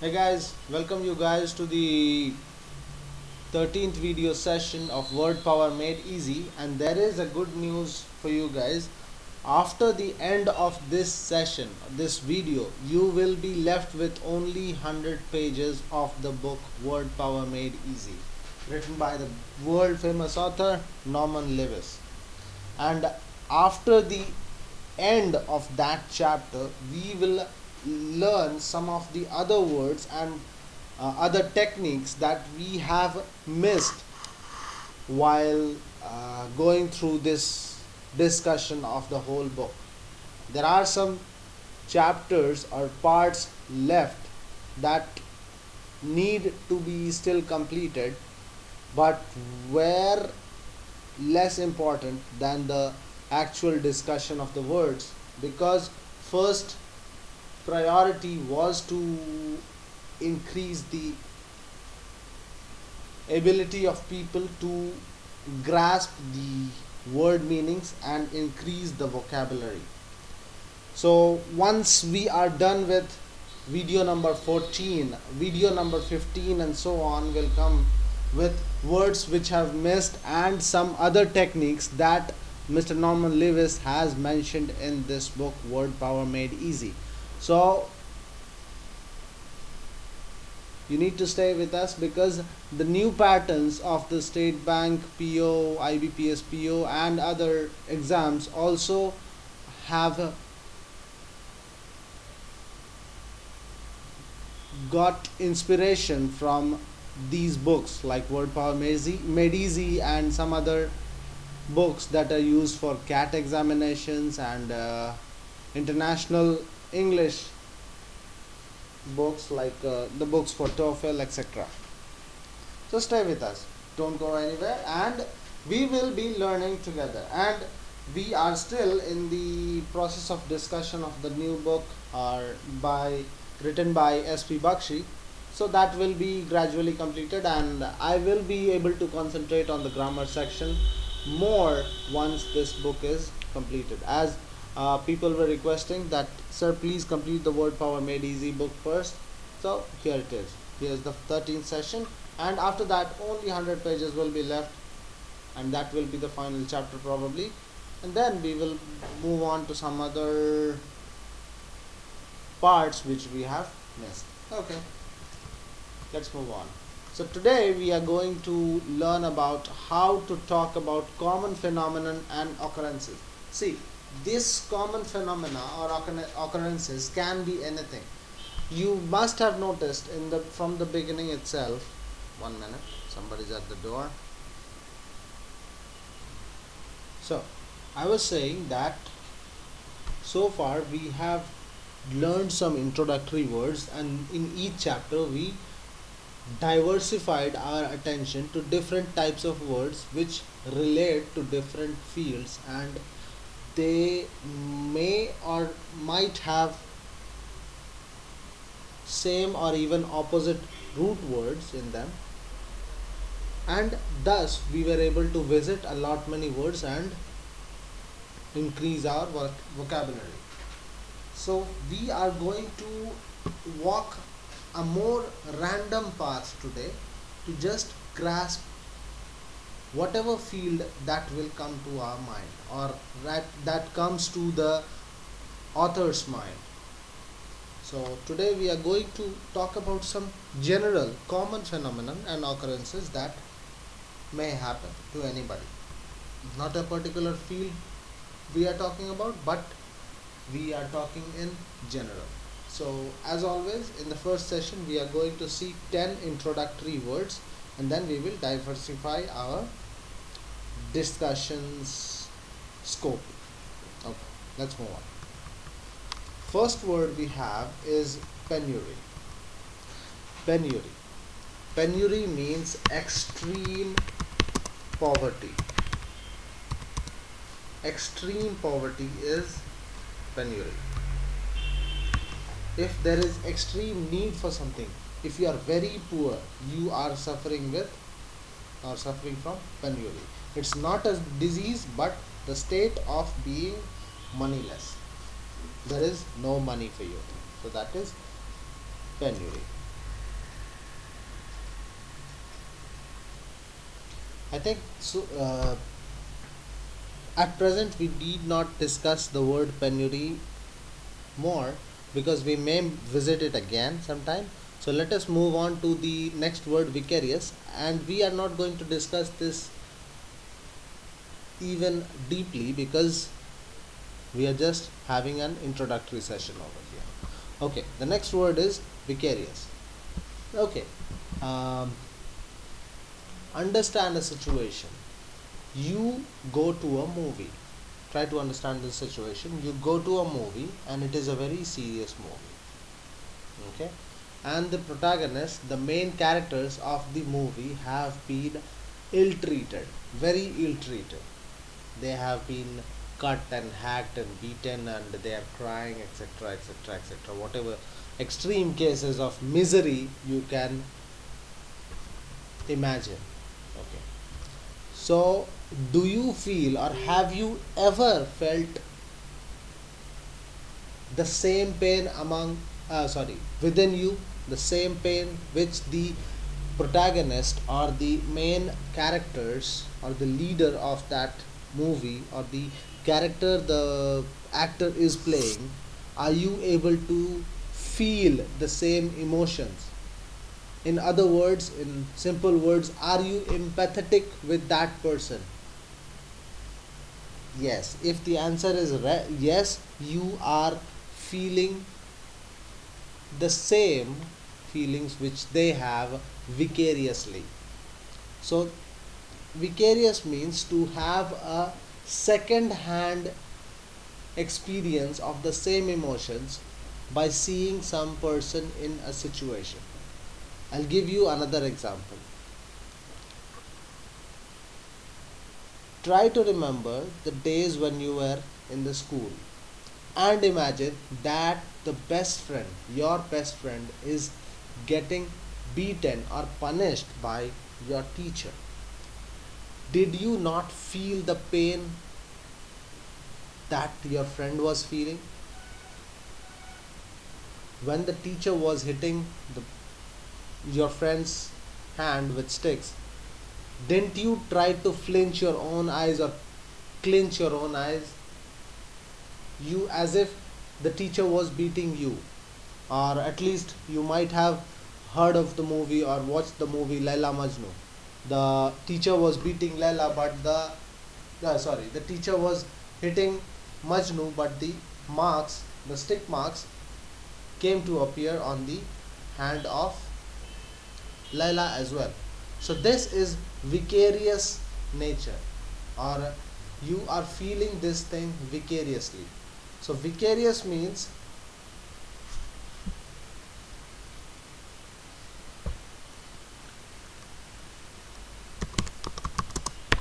Hey guys, welcome you guys to the 13th video session of Word Power Made Easy, and there is a good news for you guys. After the end of this session, this video, you will be left with only 100 pages of the book Word Power Made Easy, written by the world famous author Norman Lewis. And after the end of that chapter, we will learn some of the other words and other techniques that we have missed while going through this discussion of the whole book. There are some chapters or parts left that need to be still completed, but were less important than the actual discussion of the words, because first priority was to increase the ability of people to grasp the word meanings and increase the vocabulary. So once we are done with video number 14, video number 15 and so on will come with words which have missed and some other techniques that Mr. Norman Lewis has mentioned in this book Word Power Made Easy. So you need to stay with us, because the new patterns of the State Bank PO, IBPS PO and other exams also have got inspiration from these books like Word Power Made Easy and some other books that are used for CAT examinations and international English books like the books for TOEFL, etc. So stay with us, don't go anywhere, and we will be learning together. And we are still in the process of discussion of the new book by written by SP Bakshi. So that will be gradually completed, and I will be able to concentrate on the grammar section more once this book is completed, as people were requesting that, sir, please complete the Word Power Made Easy book first. So here it is. Here's the 13th session, and after that only 100 pages will be left, and that will be the final chapter probably, and then we will move on to some other parts which we have missed. Okay, let's move on. So today we are going to learn about how to talk about common phenomenon and occurrences. See, this common phenomena or occurrences can be anything. You must have noticed in the from the beginning itself. 1 minute, somebody's at the door. So I was saying that so far we have learned some introductory words, and in each chapter we diversified our attention to different types of words which relate to different fields, and they may or might have same or even opposite root words in them, and thus we were able to visit a lot many words and increase our vocabulary. So we are going to walk a more random path today to just grasp whatever field that will come to our mind, or that comes to the author's mind. So today we are going to talk about some general common phenomenon and occurrences that may happen to anybody. Not a particular field we are talking about, but we are talking in general. So as always, in the first session we are going to see 10 introductory words, and then we will diversify our discussions scope. Okay, let's move on. First word we have is penury. Penury. Penury means extreme poverty. Extreme poverty is penury. If there is extreme need for something, if you are very poor, you are suffering from penury. It's not a disease, but the state of being moneyless. There is no money for you. So that is penury. I think so. At present, we need not discuss the word penury more because we may visit it again sometime. So let us move on to the next word, vicarious, and we are not going to discuss this even deeply because we are just having an introductory session over here. Okay, the next word is vicarious. Okay, um, understand a situation. You go to a movie. Try to understand this situation. You go to a movie and it is a very serious movie. Okay, and the protagonist, the main characters of the movie have been ill treated, very ill treated. They have been cut and hacked and beaten and they are crying, etc., etc., etc., whatever extreme cases of misery you can imagine. Okay, so do you feel or have you ever felt the same pain among within you, the same pain which the protagonist or the main characters or the leader of that movie or the character the actor is playing, are you able to feel the same emotions? In other words, in simple words, are you empathetic with that person? Yes, if the answer is yes, you are feeling the same feelings which they have vicariously. So, vicarious means to have a second hand experience of the same emotions by seeing some person in a situation. I'll give you another example. Try to remember the days when you were in the school and imagine that the best friend, your best friend, is getting beaten or punished by your teacher. Did you not feel the pain that your friend was feeling when the teacher was hitting your friend's hand with sticks? Didn't you try to flinch your own eyes or clench your own eyes? You as if the teacher was beating you, or at least you might have heard of the movie or watched the movie Laila Majnu. The teacher was beating Laila, but the teacher was hitting Majnu, but the marks, the stick marks, came to appear on the hand of Laila as well. So this is vicarious nature, or you are feeling this thing vicariously. So vicarious means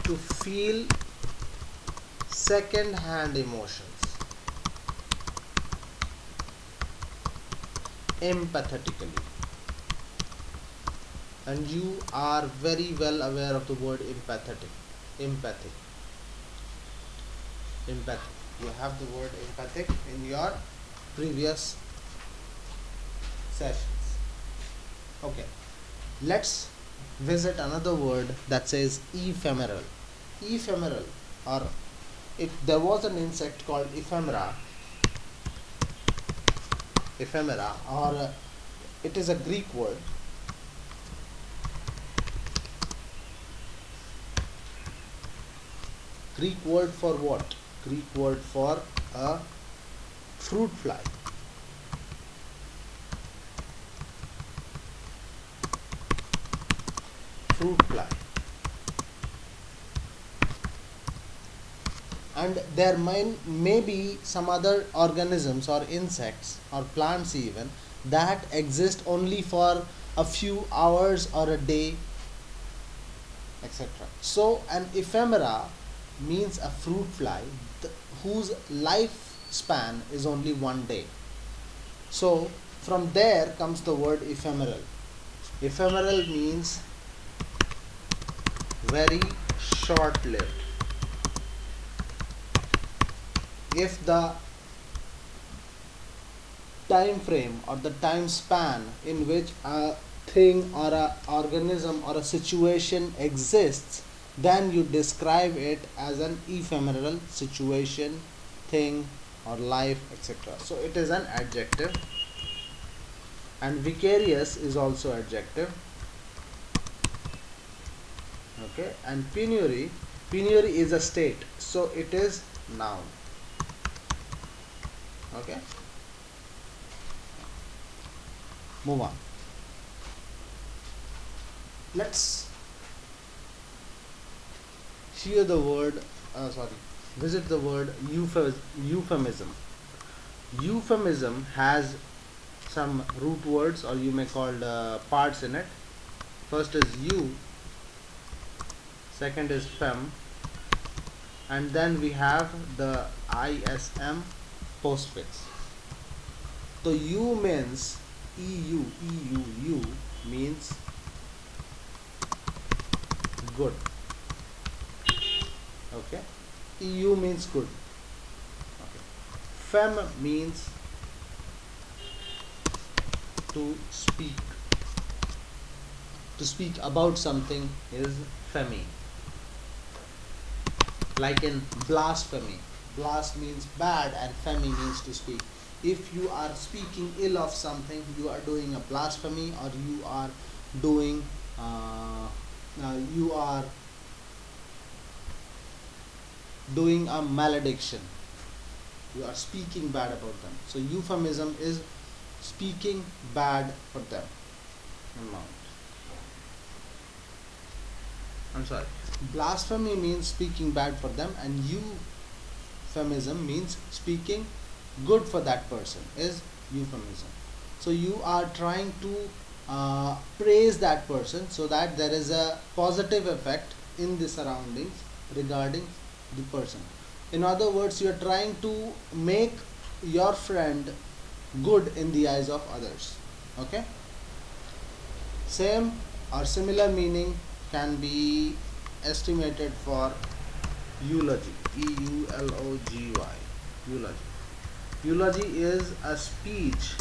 to feel second hand emotions empathetically, and you are very well aware of the word empathetic. Empathy, empathy, you have the word empathic in your previous sessions. Okay, let's visit another word that says ephemeral. Ephemeral, or there was an insect called ephemera, or it is a Greek word. Greek word for what? Greek word for a fruit fly. Fruit fly. And there may be some other organisms or insects or plants even that exist only for a few hours or a day, etc. So an ephemera means a fruit fly whose lifespan is only one day. So from there comes the word ephemeral. Ephemeral means very short lived. If the time frame or the time span in which a thing or a organism or a situation exists then you describe it as an ephemeral situation, thing, or life, etc. So it is an adjective. And vicarious is also adjective. Okay, and penury is a state, so it is noun. Okay, move on. Let's hear the word, sorry, visit the word euphemism. Euphemism has some root words, or you may call parts in it. First is you, second is fem, and then we have the ism postfix. So you means eu means good. Okay, eu means good. Okay, fem means to speak. To speak about something is femi. Like in blasphemy, blast means bad and femi means to speak. If you are speaking ill of something, you are doing a blasphemy, or doing you are doing a malediction. You are speaking bad about them. So euphemism is speaking bad for them. I'm sorry. Blasphemy means speaking bad for them, and euphemism means speaking good for that person is euphemism. So you are trying to praise that person so that there is a positive effect in the surroundings regarding the person. In other words, you are trying to make your friend good in the eyes of others. Okay, same or similar meaning can be estimated for eulogy. eulogy. Eulogy. Eulogy is a speech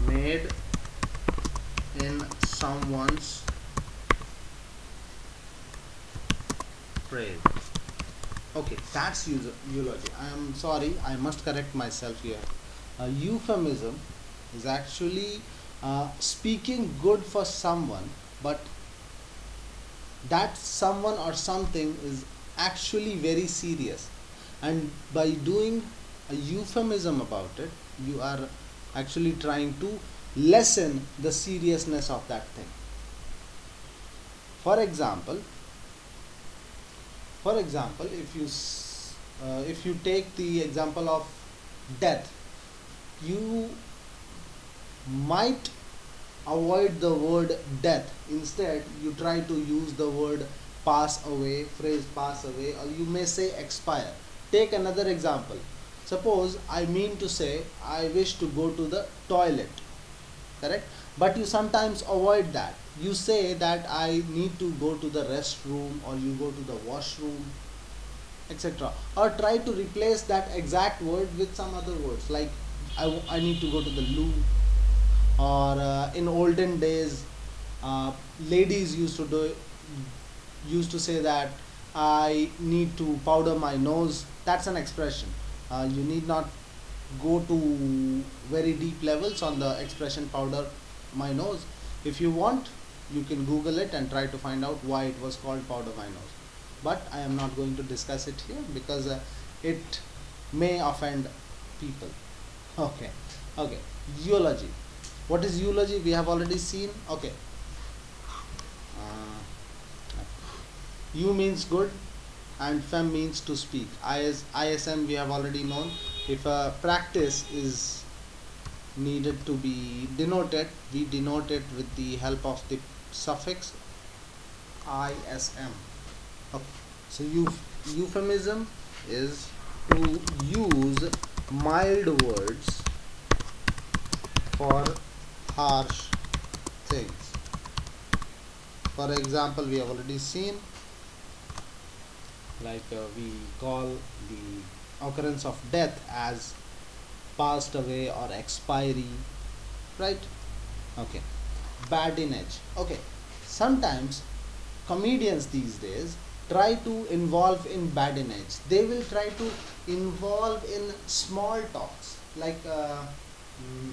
made in someone's praise. Okay, that's eulogy. I am sorry, I must correct myself here. Euphemism is actually speaking good for someone, but that someone or something is actually very serious, and by doing a euphemism about it, you are actually trying to lessen the seriousness of that thing. For example, if you take the example of death, you might avoid the word death. Instead, you try to use the word pass away, phrase pass away, or you may say expire. Take another example. Suppose I mean to say I wish to go to the toilet, correct? But you sometimes avoid that. You say that I need to go to the restroom, or you go to the washroom, etc. Or try to replace that exact word with some other words, like I need to go to the loo, or in olden days, ladies used to say that I need to powder my nose. That's an expression. You need not go to very deep levels on the expression powder my nose. If you want, you can Google it and try to find out why it was called powder my nose. But I am not going to discuss it here because it may offend people. Okay, okay. Eulogy. What is eulogy? We have already seen. Okay. Uh, you means good, and fem means to speak. ISM we have already known. If a practice is needed to be denoted, we denote it with the help of the suffix ISM. Okay. So euphemism is to use mild words for harsh things. For example, we have already seen, like we call the occurrence of death as passed away or expiry, right? Okay. Badinage. Okay. Sometimes comedians these days try to involve in badinage. They will try to involve in small talks, like mm,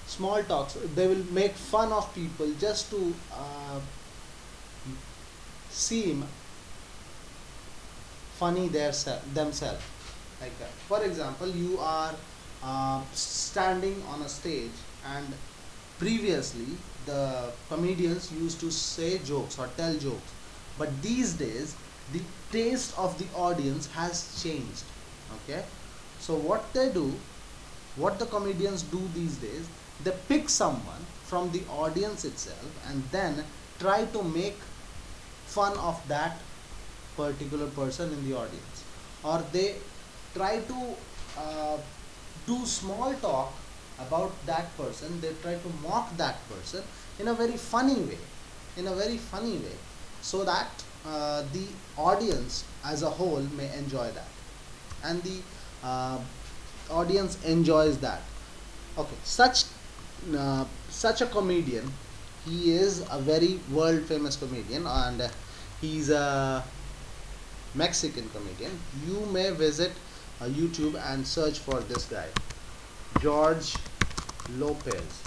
small talks. They will make fun of people just to seem funny themselves. Like, for example, you are standing on a stage, and previously the comedians used to say jokes or tell jokes, but these days the taste of the audience has changed. Okay, so what the comedians do these days, they pick someone from the audience itself and then try to make fun of that particular person in the audience, or they try to uh, do small talk about that person. They try to mock that person in a very funny way, so that the audience as a whole may enjoy that, and the uh, audience enjoys that. Okay, such a comedian, he is a very world famous comedian, and he's a Mexican comedian. You may visit YouTube and search for this guy, George Lopez.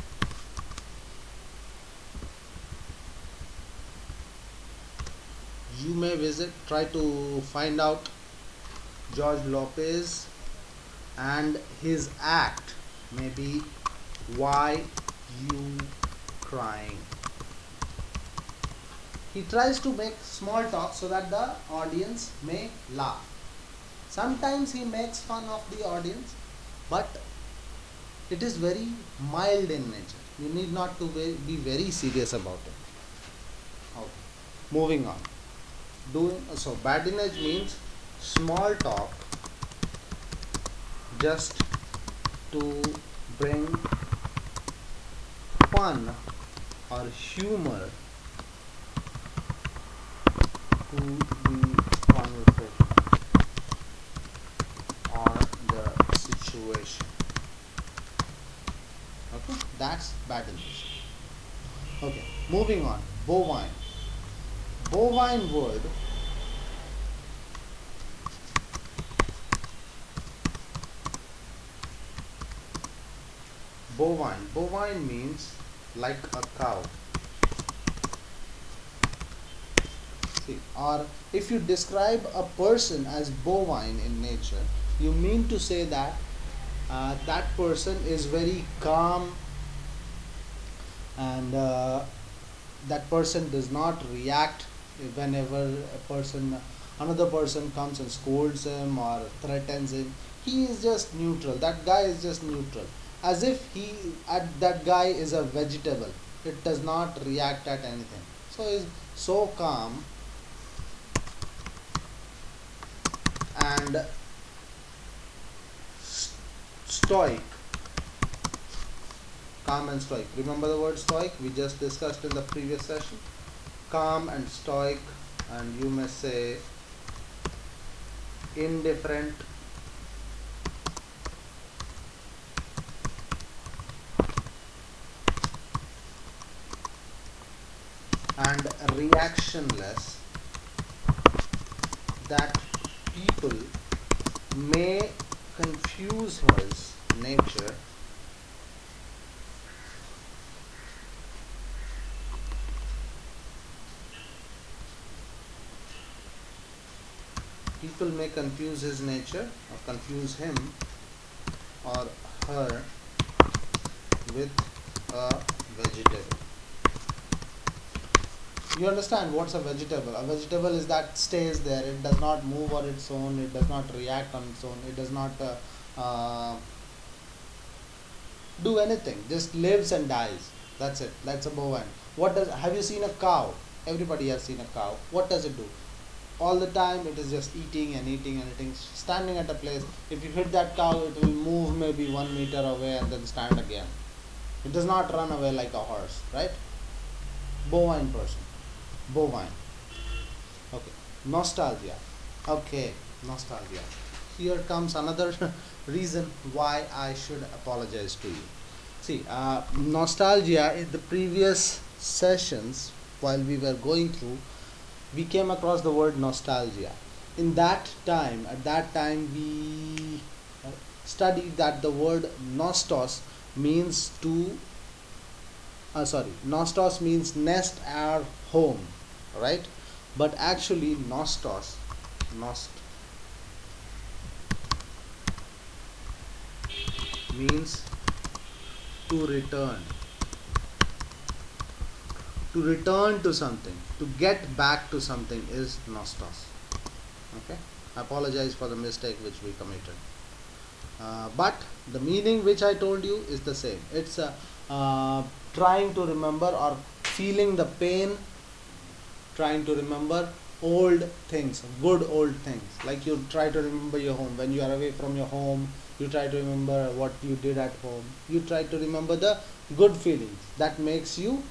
You may visit, try to find out George Lopez, and his act may be Why You Crying. He tries to make small talk so that the audience may laugh. Sometimes he makes fun of the audience, but it is very mild in nature. You need not to be very serious about it. Okay. Moving on. Badinage means small talk just to bring fun or humor to the conversation or the situation. Okay, that's badinage. Okay, moving on. Bovine. Bovine word bovine. Bovine means like a cow. See, or if you describe a person as bovine in nature, you mean to say that that person is very calm, and that person does not react whenever another person comes and scolds him or threatens him. He is just neutral. That guy is just neutral, as if that guy is a vegetable. It does not react at anything. So is so calm and stoic. Calm and stoic. Remember the word stoic? We just discussed in the previous session. Calm and stoic, and you may say indifferent, and reactionless, that people may confuse his nature people may confuse his nature or confuse him or her with a vegetable. You understand what's a vegetable? A vegetable is that stays there. It does not move on its own. It does not react on its own. It does not do anything. Just lives and dies. That's it. That's a bovine. What does? Have you seen a cow? Everybody has seen a cow. What does it do? All the time it is just eating and eating and eating, standing at a place. If you hit that cow, it will move maybe 1 meter away and then stand again. It does not run away like a horse, right? Bovine person. Bovine. Okay. Nostalgia. Okay, nostalgia. Here comes another reason why I should apologize to you. See, nostalgia in the previous sessions while we were going through, we came across the word nostalgia. In that time, at that time, we studied that the word nostos means to, nostos means nest or home, right? But actually, nost means to return, to something, to get back to something is nostos. Okay, I apologize for the mistake which we committed. But the meaning which I told you is the same. It's trying to remember or feeling the pain, trying to remember old things, good old things. Like you try to remember your home. When you are away from your home, you try to remember what you did at home. You try to remember the good feelings that makes you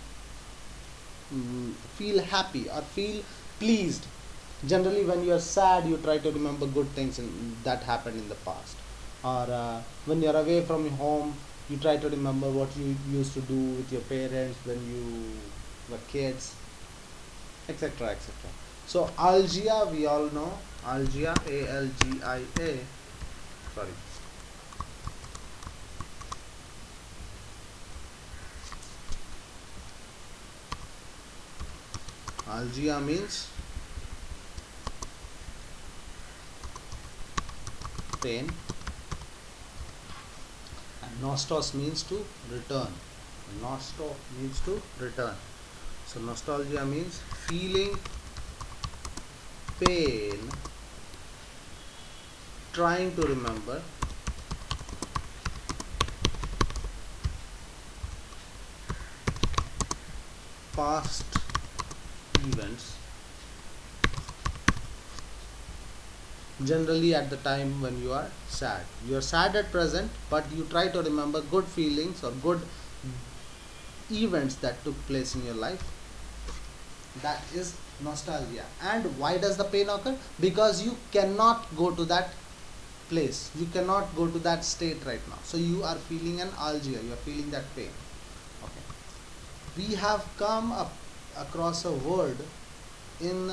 feel happy or feel pleased. Generally, when you are sad, you try to remember good things that happened in the past. Or when you are away from your home, you try to remember what you used to do with your parents when you were kids, etc. etc. So algia, we all know algia, algia. Sorry. Algia means pain, and nostos means to return. Nosto means to return. So nostalgia means feeling pain, trying to remember past events, generally at the time when you are sad. You are sad at present, but you try to remember good feelings or good events that took place in your life. That is nostalgia. And why does the pain occur? Because you cannot go to that place, you cannot go to that state right now, so you are feeling an algia, you are feeling that pain. Okay, we have come up across a word in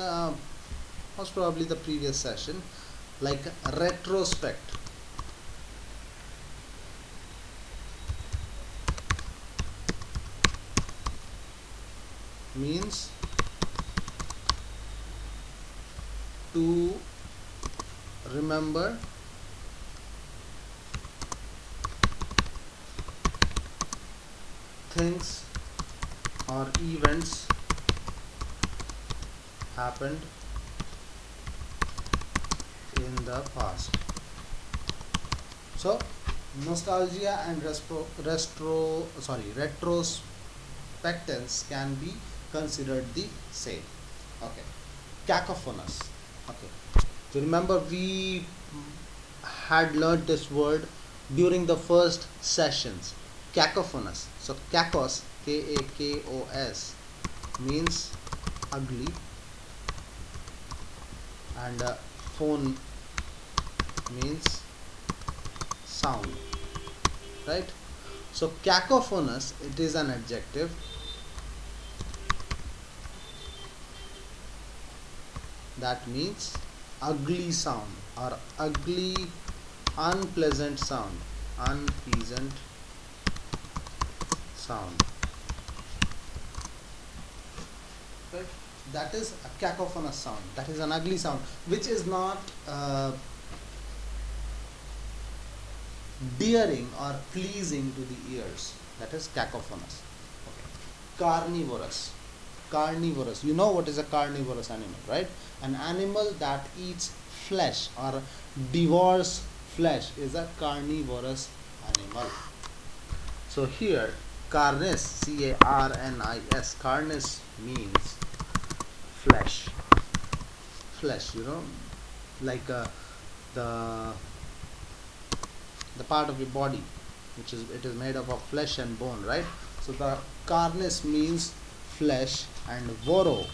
most probably the previous session, like retrospect. Means to remember things or events happened in the past. So nostalgia and retrospectance can be considered the same. Okay, cacophonous. Okay, so remember we had learned this word during the first sessions. Cacophonous. So kakos, Kakos, means ugly, and phone means sound, right? So cacophonous, it is an adjective. That means ugly sound or ugly, unpleasant sound, unpleasant sound, right? That is a cacophonous sound, that is an ugly sound which is not dearing or pleasing to the ears. That is cacophonous. Okay. Carnivorous. Carnivorous, you know what is a carnivorous animal, right? An animal that eats flesh or devours flesh is a carnivorous animal. So here carnis, carnis, carnis means flesh. Flesh, you know, like the the part of your body which is, it is made up of flesh and bone, right? So the carnis means flesh, and voro,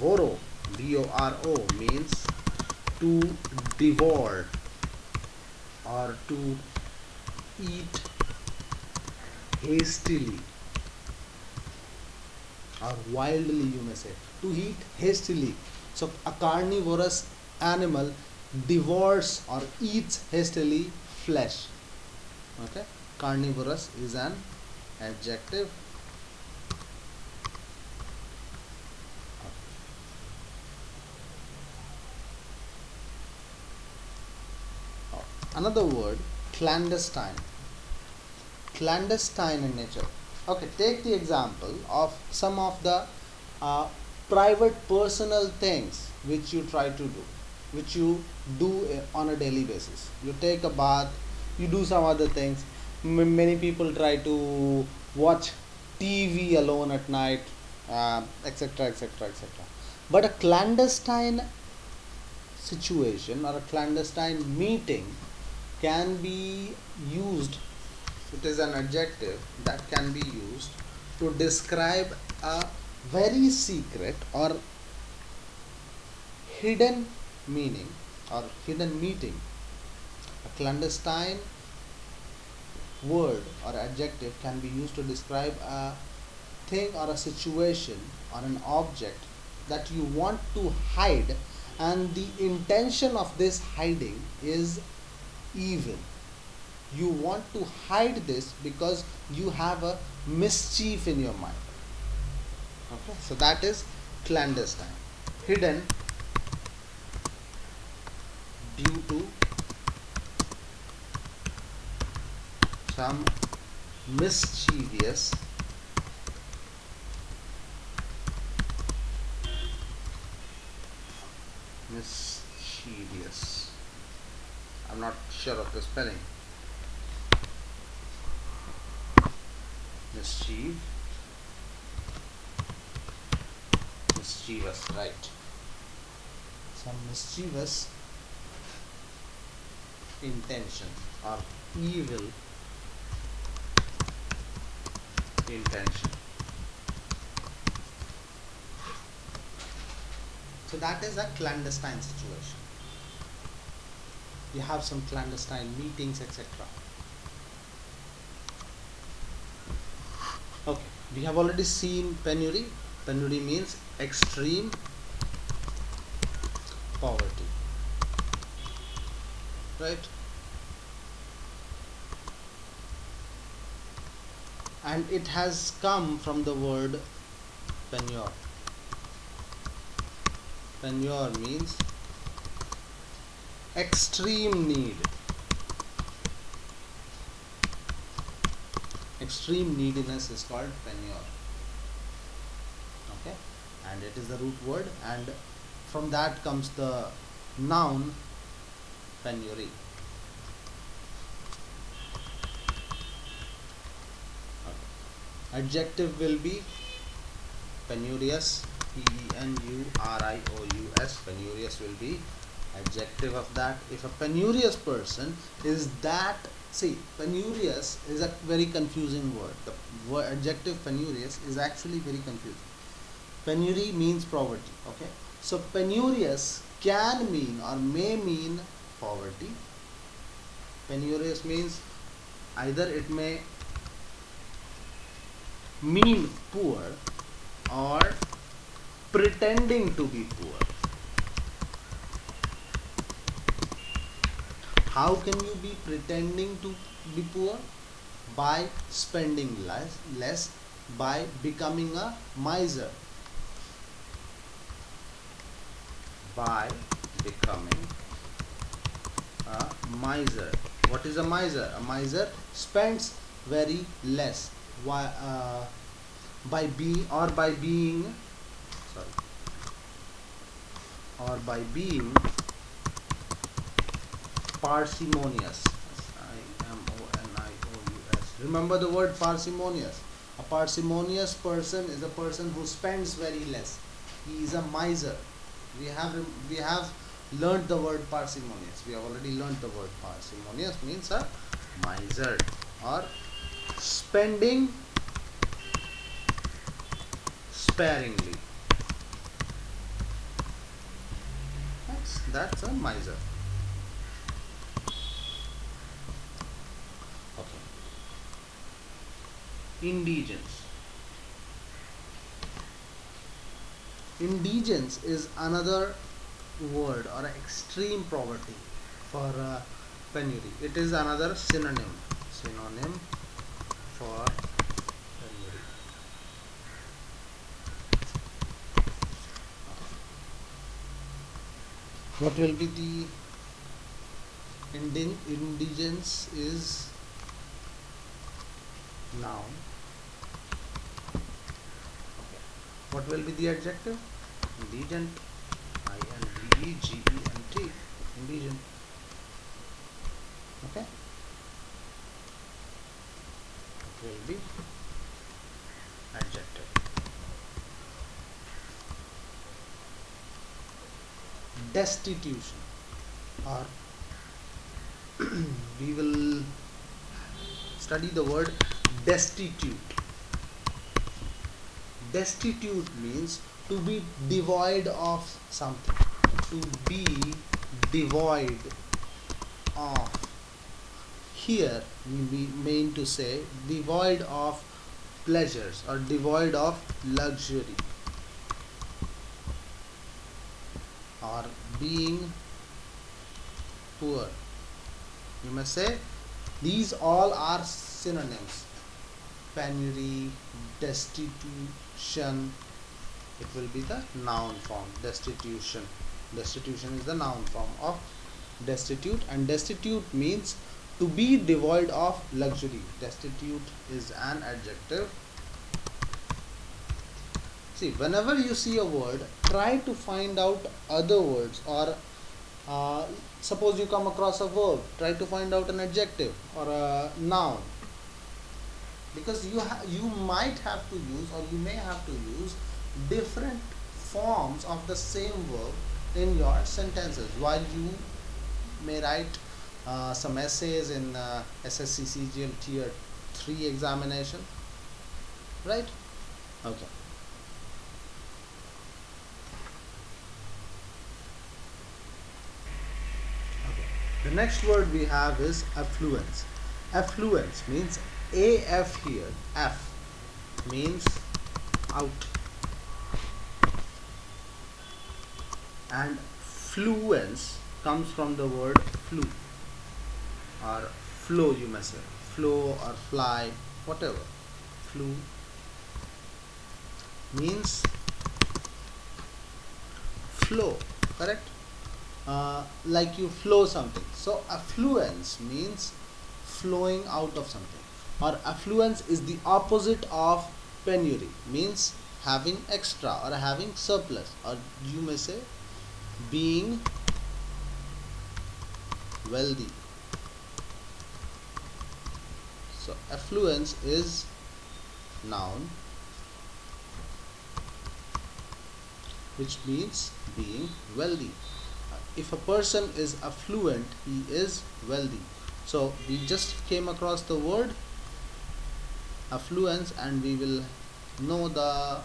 voro, voro means to devour or to eat hastily or wildly, you may say, to eat hastily. So a carnivorous animal devours or eats hastily flesh. Okay, carnivorous is an adjective. Another word, clandestine. Clandestine in nature. Okay, take the example of some of the uh, private personal things which you try to do, which you do on a daily basis. You take a bath, you do some other things. Many people try to watch TV alone at night, etc., etc., etc. But a clandestine situation or a clandestine meeting can be used, it is an adjective that can be used to describe a very secret or hidden meaning or hidden meeting. A clandestine word or adjective can be used to describe a thing or a situation or an object that you want to hide, and the intention of this hiding is evil. You want to hide this because you have a mischief in your mind. Okay, so that is clandestine, hidden due to some mischievous mischievous, I'm not sure of the spelling, mischief, mischievous, right, some mischievous intention or evil intention. So that is a clandestine situation. You have some clandestine meetings, etc. Okay, we have already seen penury. Penury means extreme poverty, right? And it has come from the word penure. Penure means extreme need. Extreme neediness is called penure. Okay, and it is the root word, and from that comes the noun penury. Okay. Adjective will be penurious, penurious. Penurious will be adjective of that. If a penurious person is that, see, penurious is a very confusing word. The word adjective penurious is actually very confusing. Penury means poverty. Okay, so penurious can mean or may mean poverty. Penurious means either it may mean poor or pretending to be poor. How can you be pretending to be poor? By spending less, by becoming a miser. By becoming a miser. What is a miser? A miser spends very less. Why? By being sorry, or by being parsimonious. Parsimonious. Remember the word parsimonious. A parsimonious person is a person who spends very less. He is a miser. We have learned the word parsimonious. We have already learned the word parsimonious means a miser or spending sparingly. That's a miser. Okay. Indigence. Indigence is another word or extreme poverty for penury. It is another synonym for penury. What will be the indigence is noun. Okay. What will be the adjective? Indigent. Indegent. Indigent. Okay. It will be adjective. Destitution, or we will study the word destitute. Destitute means to be devoid of something. To be devoid of. Here we mean to say devoid of pleasures or devoid of luxury, or being poor. You may say these all are synonyms. Penury, destitution, it will be the noun form. Destitution is the noun form of destitute, and destitute means to be devoid of luxury. Destitute is an adjective. See, whenever you see a word, try to find out other words, or suppose you come across a verb, try to find out an adjective or a noun, because you might have to use, or you may have to use different forms of the same verb in your sentences while you may write some essays in SSC CGL Tier 3 examination, right? Okay. The next word we have is affluence. Affluence means AF here. F means out, and fluence comes from the word flew or flow, you may say. Flow or fly, whatever. Flew means flow, correct? Like you flow something. So affluence means flowing out of something, or affluence is the opposite of penury, means having extra or having surplus, or you may say being wealthy. So affluence is noun, which means being wealthy. If a person is affluent, he is wealthy. So we just came across the word affluence, and we will know the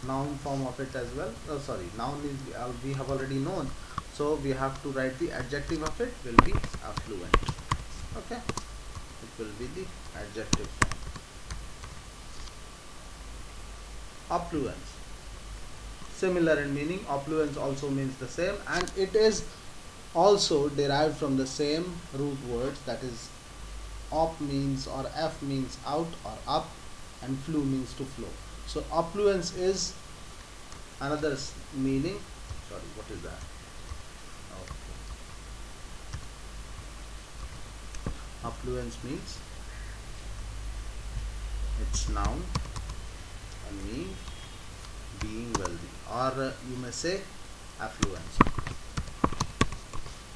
noun form of it as well. Oh, sorry, noun is we have already known, so we have to write the adjective of it will be affluent. Okay, it will be the adjective form. Opulence, similar in meaning. Opulence also means the same, and it is also derived from the same root words, that is op means, or f means out or up, and flew means to flow. So opulence is another meaning. Sorry, what is that? Okay. Opulence means it's noun and mean being wealthy, or you may say affluence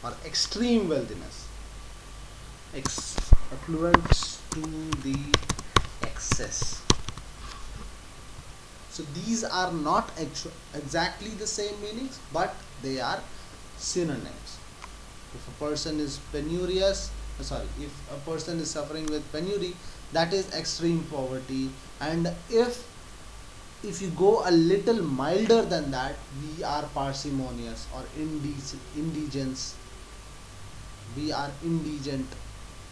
or extreme wealthiness. Affluence to the excess. So these are not exactly the same meanings, but they are synonyms. If a person is penurious, if a person is suffering with penury, that is extreme poverty. And if you go a little milder than that, we are parsimonious or indigence. We are indigent,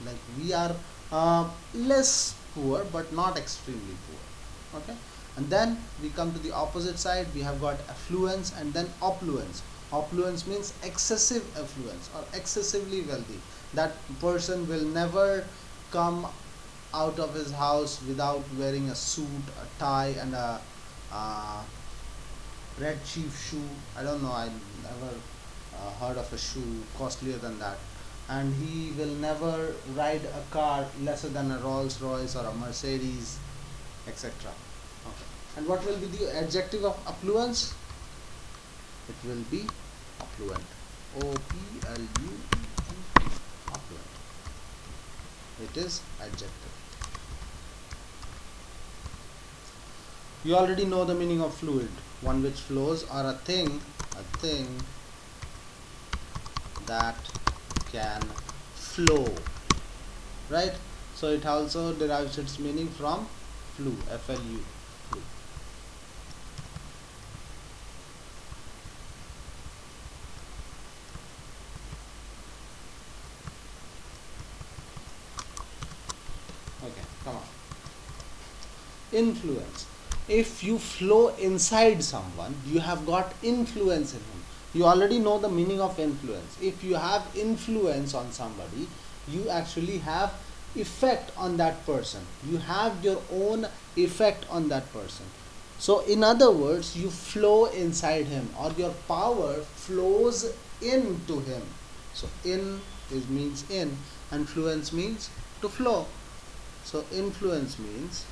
like we are less poor but not extremely poor. Okay, And then we come to the opposite side, we have got affluence and then opulence. Opulence means excessive affluence or excessively wealthy. That person will never come out of his house without wearing a suit, a tie, and a uh, red chief shoe. I don't know, I never heard of a shoe costlier than that. And he will never ride a car lesser than a Rolls Royce or a Mercedes, etc. Okay. And what will be the adjective of affluence? It will be opulent. O-P-L-U-E-N-T. Opulent. It is adjective. You already know the meaning of fluid. One which flows, or a thing that can flow, right? So it also derives its meaning from flew, F-L-U, flew. Okay, come on. Influence. If you flow inside someone, you have got influence in him. You already know the meaning of influence. If you have influence on somebody, you actually have effect on that person. You have your own effect on that person. So in other words, you flow inside him, or your power flows into him. So in is means in, and fluence means to flow. So influence means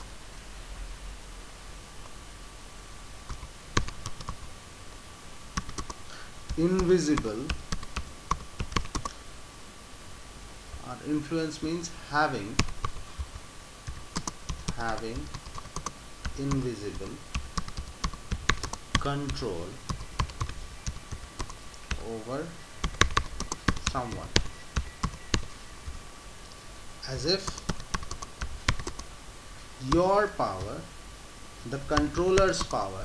invisible, or influence means having invisible control over someone, as if your power, the controller's power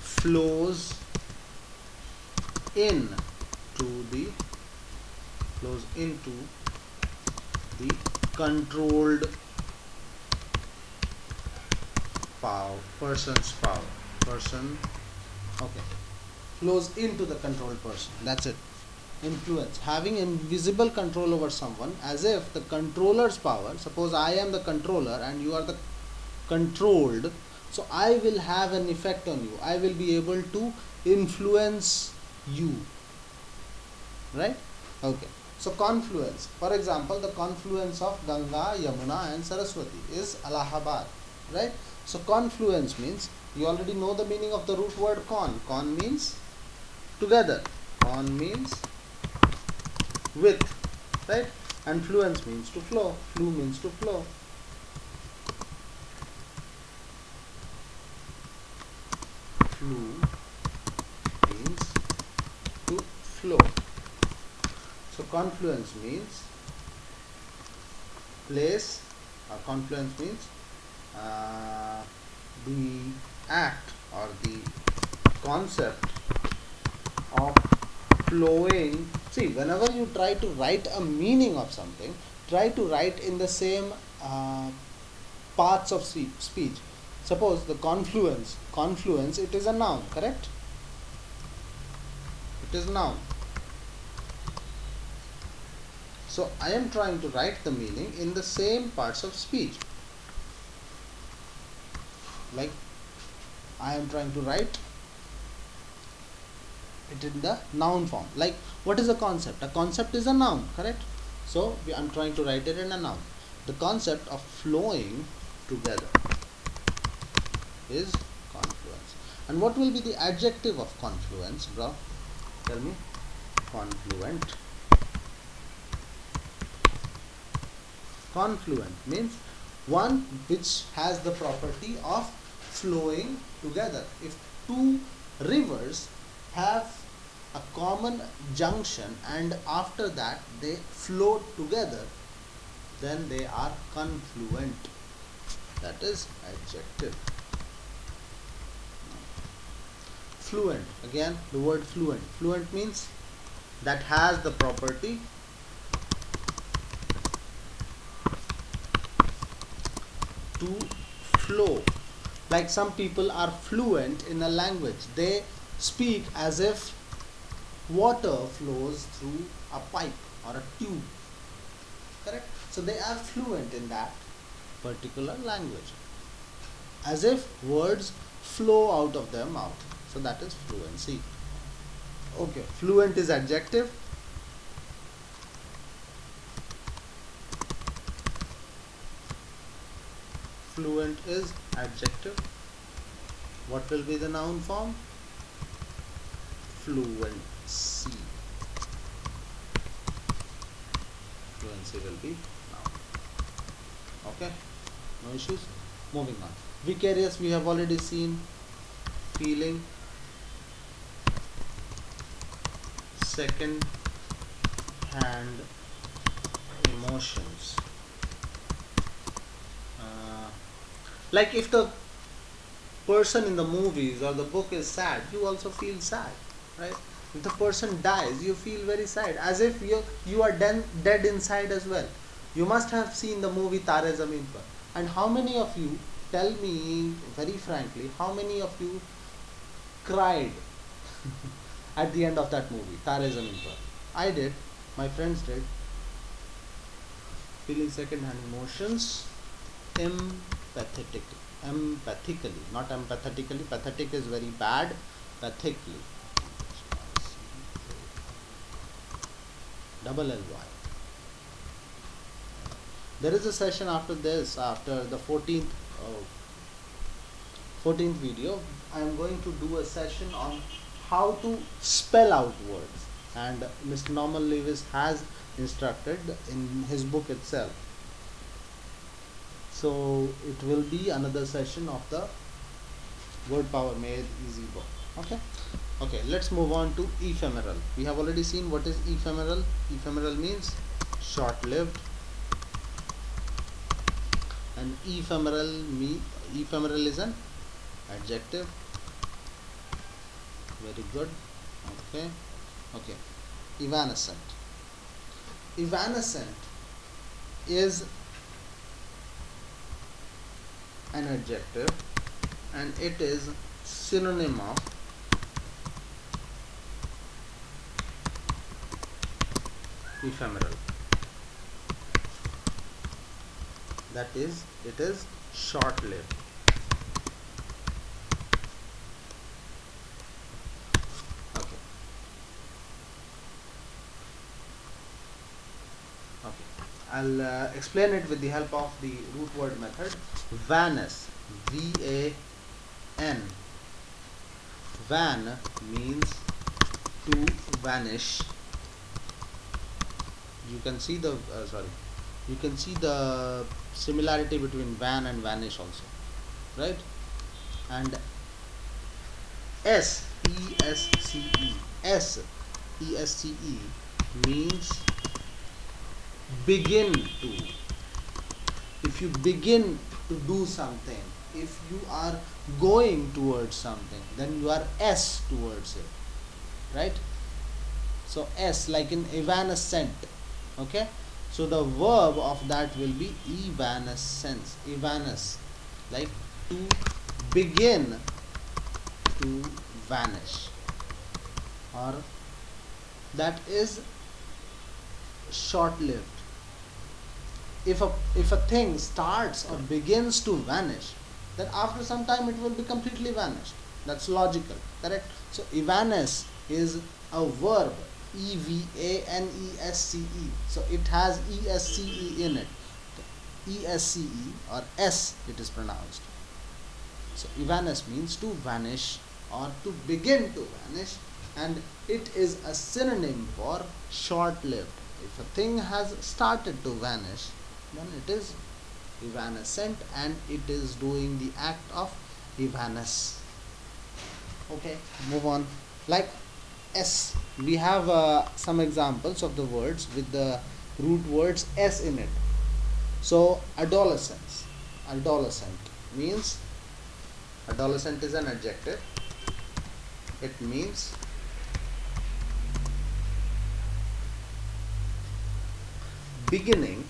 flows into the controlled person's power. Okay, flows into the controlled person. That's it. Influence, having invisible control over someone, as if the controller's power, suppose I am the controller and you are the controlled, so I will have an effect on you. I will be able to influence you, right? Okay. So confluence, for example, the confluence of Ganga, Yamuna and Saraswati is Allahabad, right? So confluence means, you already know the meaning of the root word con. Con means together, con means with, right? And fluence means to flow, flew means to flow. Flew means to flow. So confluence means place, confluence means the act or the concept of flowing. See, whenever you try to write a meaning of something, try to write in the same parts of speech. Suppose the confluence, it is a noun, correct? It is noun. So I am trying to write the meaning in the same parts of speech. Like I am trying to write it in the noun form. Like, what is a concept? A concept is a noun, correct? So I am trying to write it in a noun. The concept of flowing together is confluence. And what will be the adjective of confluence, bro? Tell me. Confluent. Confluent means one which has the property of flowing together. If two rivers have a common junction and after that they flow together, then they are confluent. That is adjective. Fluent, again the word fluent. Fluent means that has the property to flow. Like some people are fluent in a language, they speak as if water flows through a pipe or a tube, correct? So they are fluent in that particular language, as if words flow out of their mouth. So that is fluency. Okay, fluent is adjective. Fluent is adjective. What will be the noun form? Fluency. Fluency will be noun. Okay, no issues. Moving on. Vicarious we have already seen. Feeling. Second hand emotions. Like if the person in the movies or the book is sad, you also feel sad, right? If the person dies, you feel very sad, as if you are dead inside as well. You must have seen the movie Tare Zameen Par. And how many of you, tell me very frankly, how many of you cried at the end of that movie, Tare Zameen Par? I did, my friends did. Feeling second hand emotions. Empathetically, not empathetically. Pathetic is very bad. Pathically, double ly. There is a session after this, after the 14th video. I am going to do a session on how to spell out words, and Mr. Norman Lewis has instructed in his book itself. So it will be another session of the Word Power Made Easy book. Okay, let's move on to ephemeral. We have already seen what is ephemeral. Ephemeral means short-lived, and ephemeral is an adjective. Very good. Okay, evanescent. Evanescent is an adjective, and it is synonym of ephemeral. That is, it is short-lived. I'll explain it with the help of the root word method. Vanish, V-A-N. Van means to vanish. You can see the you can see the similarity between van and vanish also, right? And S-E-S-C-E, S-E-S-C-E means begin to. If you begin to do something, if you are going towards something, then you are S towards it, right? So S, like in evanescent. Okay, so the verb of that will be evanescence. Evanes, like to begin to vanish, or that is short-lived. If a thing starts or begins to vanish, then after some time it will be completely vanished. That's logical, correct? So evanesce is a verb, E-V-A-N-E-S-C-E. So it has E-S-C-E in it. E-S-C-E or S it is pronounced. So evanesce means to vanish or to begin to vanish, and it is a synonym for short-lived. If a thing has started to vanish, then it is evanescent and it is doing the act of evanesce. Okay, move on. Like S, we have some examples of the words with the root words S in it. So adolescence. Adolescent means, adolescent is an adjective. It means beginning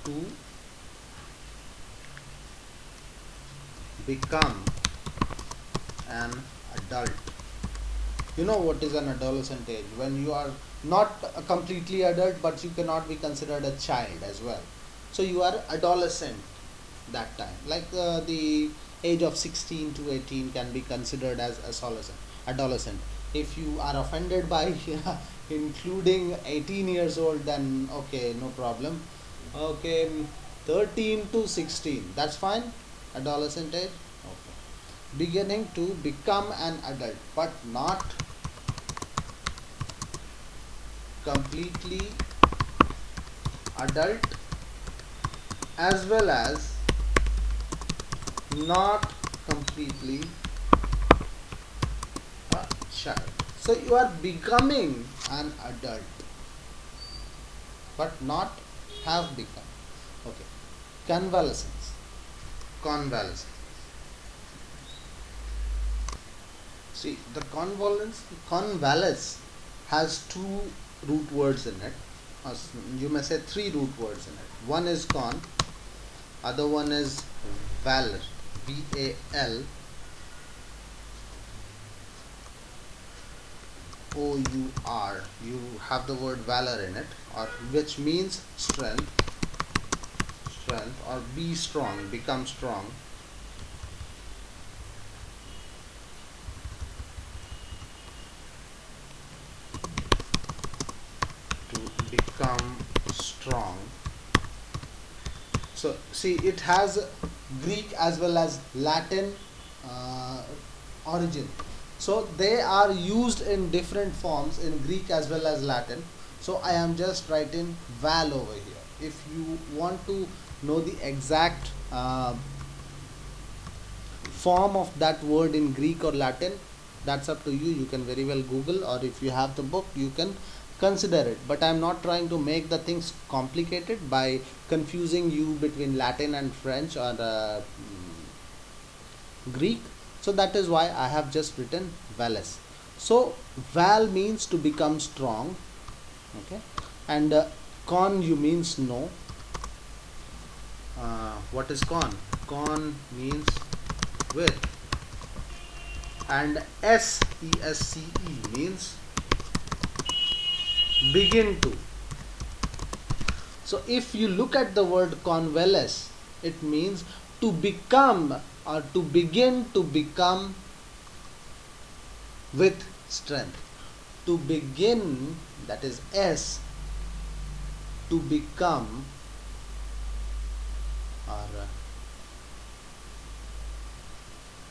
to become an adult. You know what is an adolescent age? When you are not a completely adult, but you cannot be considered a child as well. So you are adolescent that time. Like the age of 16 to 18 can be considered as adolescent. Adolescent. If you are offended by including 18 years old, then okay, no problem. Okay, 13 to 16. That's fine. Adolescent age. Okay. Beginning to become an adult, but not completely adult, as well as not completely a child. So you are becoming an adult, but not have become. Okay. Convalescence. Convalescence. See, the convalesce has two root words in it. You may say three root words in it. One is con, other one is valor, VAL OUR. You have the word valor in it, or which means strength, or be strong, become strong. To become strong. So see, it has Greek as well as Latin origin. So they are used in different forms in Greek as well as Latin. So I am just writing val over here. If you want to know the exact form of that word in Greek or Latin, that's up to you. You can very well Google, or if you have the book, you can consider it. But I'm not trying to make the things complicated by confusing you between Latin and French or Greek. So that is why I have just written valles. So val means to become strong, okay, and con you means no. What is con? Con means with, and SESCE means begin to. So if you look at the word convalesce, it means to become or to begin to become with strength. To begin, that is S, to become, or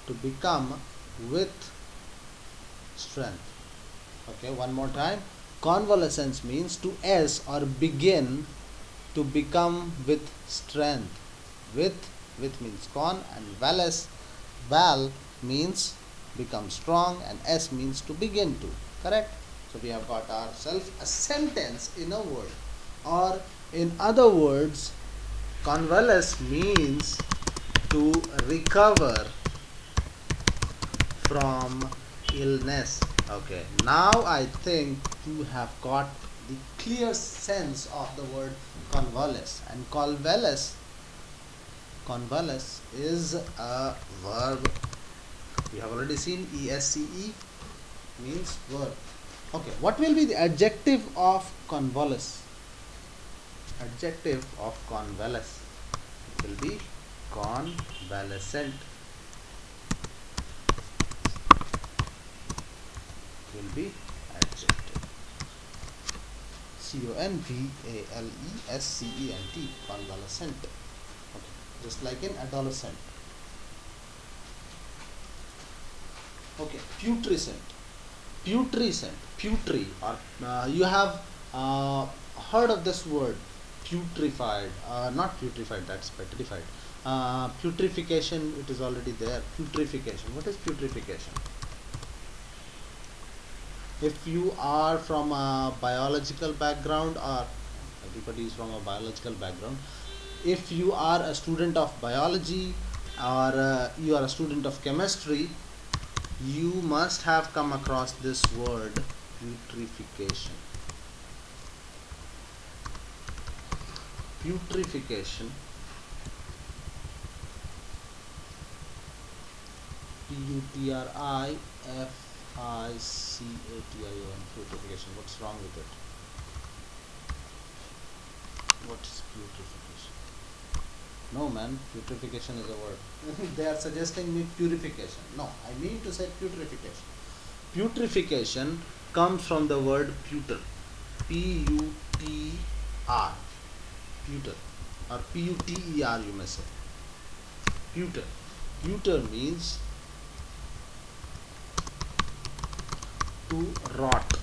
to become with strength. Okay, one more time. Convalescence means to S or begin to become with strength. With means con, and val means become strong, and S means to begin to. Correct? So we have got ourselves a sentence in a word. Or in other words, convalesce means to recover from illness. Okay, now I think you have got the clear sense of the word convalesce. And convalesce is a verb. We have already seen ESCE means verb. Okay, what will be the adjective of convalesce? Adjective of convalesce, it will be convalescent. Will be adjective. CONVALESCENT, convalescent. Okay, just like in adolescent. Okay, putrescent. Putri, or you have heard of this word, putrefied. Not putrefied, that's petrified. Putrefaction, it is already there. Putrefaction. What is putrefaction? If you are from a biological background, or everybody is from a biological background, if you are a student of biology, or you are a student of chemistry, you must have come across this word, putrefaction. Putrefaction, Putrefication. Putrefaction. What's wrong with it? What is putrefaction? No, man, putrefaction is a word. They are suggesting me purification. No, I mean to say putrefaction. Putrefaction comes from the word puter. P-U-T-R. Puter. Or P-U-T-E-R you may say. Puter. Puter means to rot.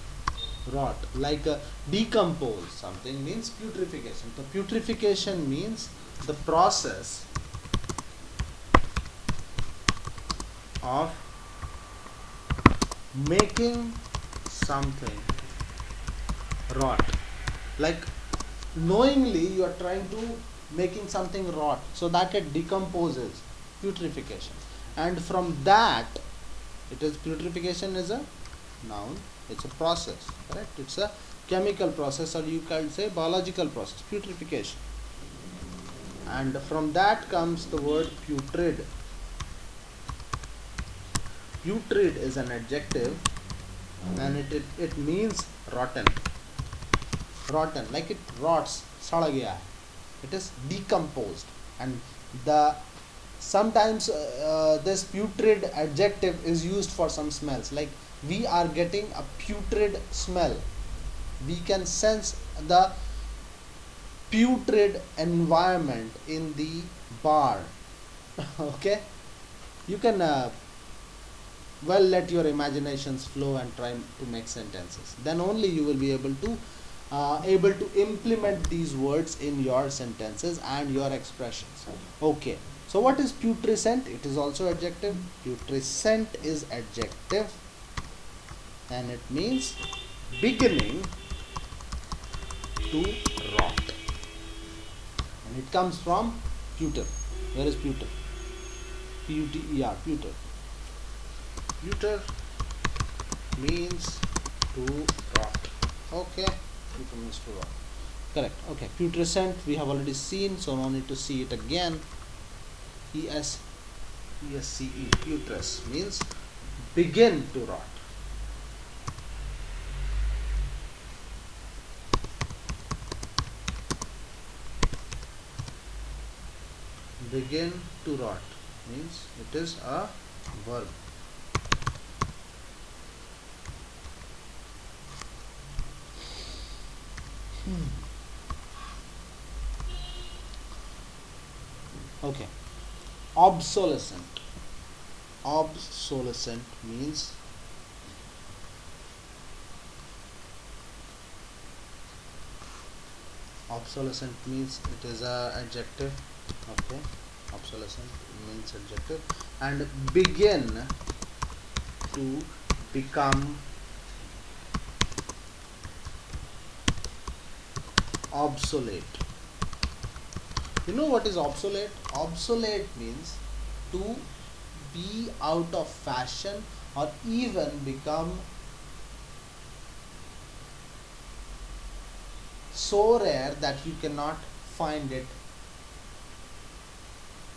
Rot. Like decompose something means putrefaction. So putrefaction means the process of making something rot. Like knowingly you are trying to making something rot so that it decomposes. Putrefaction. And from that, it is putrefaction is a noun. It's a process, correct? It's a chemical process, or you can say biological process, putrefaction. And from that comes the word putrid. Putrid is an adjective, and it means rotten. Rotten, like it rots, सड़ गया है. It is decomposed. And the sometimes this putrid adjective is used for some smells, like we are getting a putrid smell. We can sense the putrid environment in the bar. Okay, you can well let your imaginations flow and try to make sentences. Then only you will be able to implement these words in your sentences and your expressions. Okay, so what is putrescent? It is also adjective. Putrescent is adjective, and it means beginning to rot. And it comes from puter. Where is puter? P-U-T-E-R, puter. Puter means to rot. Okay, puter means to rot. Correct. Okay, putrescent we have already seen, so no need to see it again. E-S-E, putress means begin to rot. Begin to rot means it is a verb. Okay, obsolescent. Obsolescent means it is a adjective. Okay, obsolescent means adjective. And begin to become obsolete. You know what is obsolete? Obsolete means to be out of fashion, or even become so rare that you cannot find it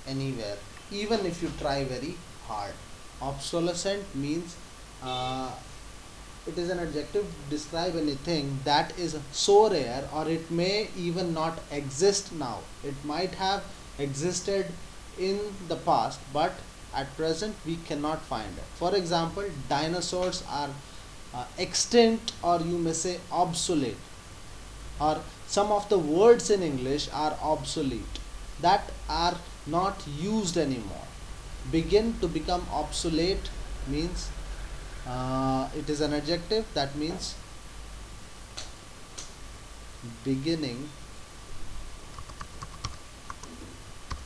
anywhere, even if you try very hard. Obsolescent means it is an adjective to describe anything that is so rare, or it may even not exist now. It might have existed in the past, but at present we cannot find it. For example, dinosaurs are extinct, or you may say obsolete, or some of the words in English are obsolete, that are not used anymore. Begin to become obsolete means it is an adjective, that means beginning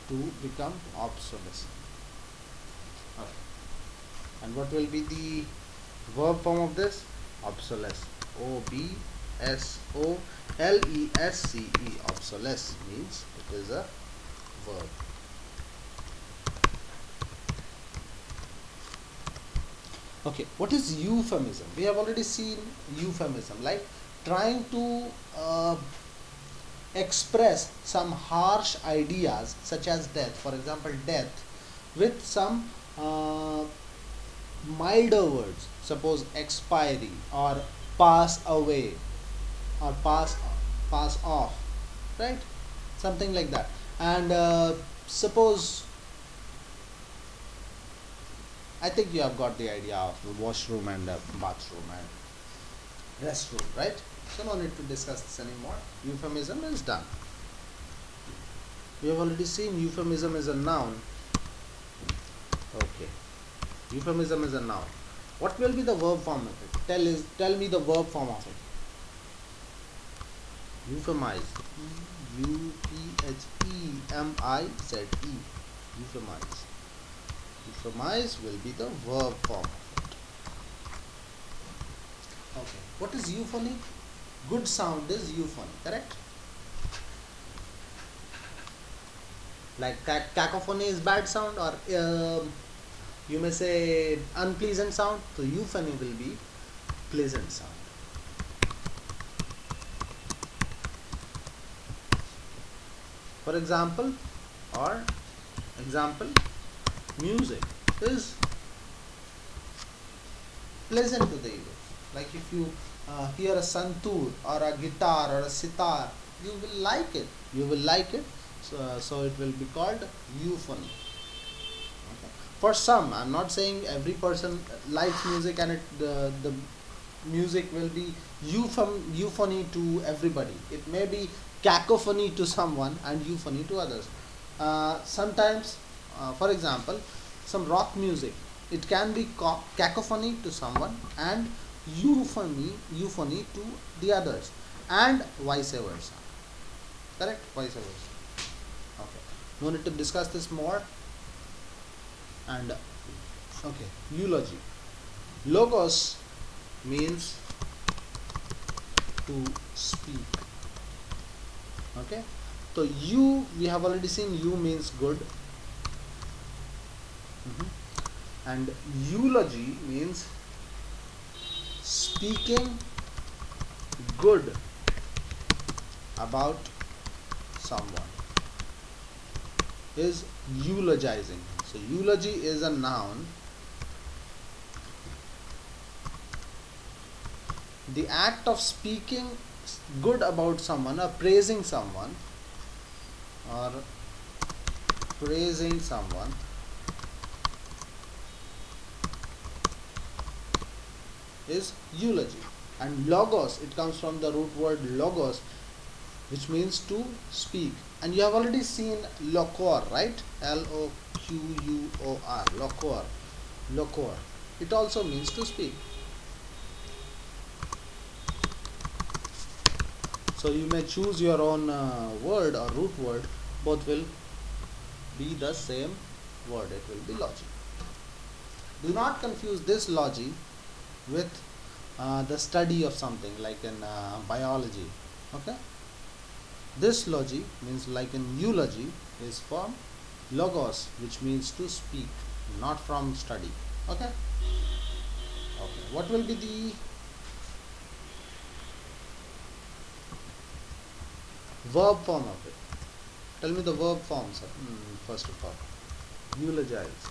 to become obsolescent. Okay. And what will be the verb form of this? Obsolescent. O-B-S-O-L-E-S-C-E. Obsolescent means it is a verb. Okay, what is euphemism? We have already seen euphemism, like trying to express some harsh ideas such as death, for example death, with some uh, milder words, suppose expiry or pass away or pass off, right? Something like that. And suppose, I think you have got the idea of the washroom and the bathroom and restroom, right? So no need to discuss this anymore. Euphemism is done. We have already seen euphemism is a noun. Okay, euphemism is a noun. What will be the verb form of it? Tell me the verb form of it. Euphemize. Euphemize. Euphemize. Euphemize will be the verb form of it. Okay. What is euphony? Good sound is euphony, correct? Like cacophony is bad sound, or you may say unpleasant sound. So euphony will be pleasant sound. For example, music is pleasant to the ear. Like if you hear a santoor or a guitar or a sitar, you will like it. So it will be called euphony. Okay. For some, I'm not saying every person likes music and the music will be euphony to everybody. It may be cacophony to someone and euphony to others. Sometimes, for example, some rock music, it can be cacophony to someone and euphony to the others, and vice versa. Correct? Vice versa. Okay. No need to discuss this more. And okay, eulogy. Logos means to speak. Okay, so we have already seen means good. And eulogy means speaking good about someone, is eulogizing. So eulogy is a noun. The act of speaking good about someone or praising someone is eulogy. And logos, it comes from the root word logos, which means to speak. And you have already seen loquor, right? Loquor. Loquor. It also means to speak. So you may choose your own word or root word. Both will be the same word. It will be logy. Do not confuse this logy with the study of something like in biology. Okay. This logy means, like in eulogy, is from logos, which means to speak, not from study. Okay. Okay. What will be the verb form of it? Tell me the verb forms first of all. Eulogize.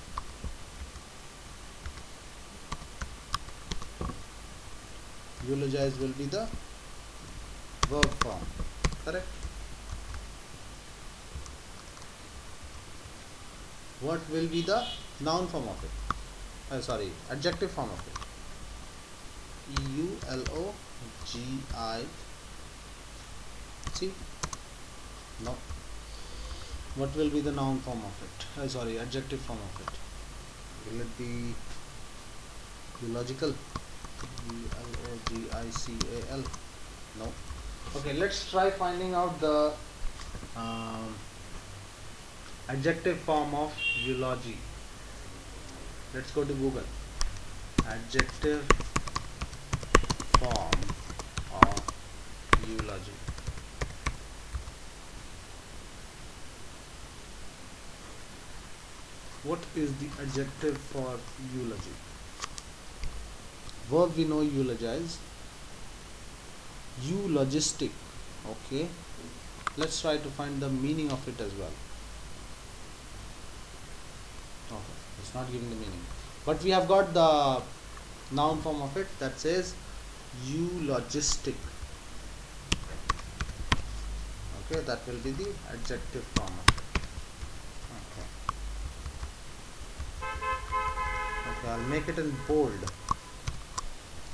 Eulogize will be the verb form. Correct. What will be the noun form of it? Adjective form of it. eulogi. See? No. What will be the noun form of it? Adjective form of it. Will it be eulogical? eulogical? No. Okay, let's try finding out the adjective form of eulogy. Let's go to Google. Adjective form of eulogy. What is the adjective for eulogy? Verb we know, eulogize. Eulogistic. Okay. Let's try to find the meaning of it as well. Okay, it's not giving the meaning, but we have got the noun form of it that says eulogistic. Okay, that will be the adjective form of it. Okay, okay, I'll make it in bold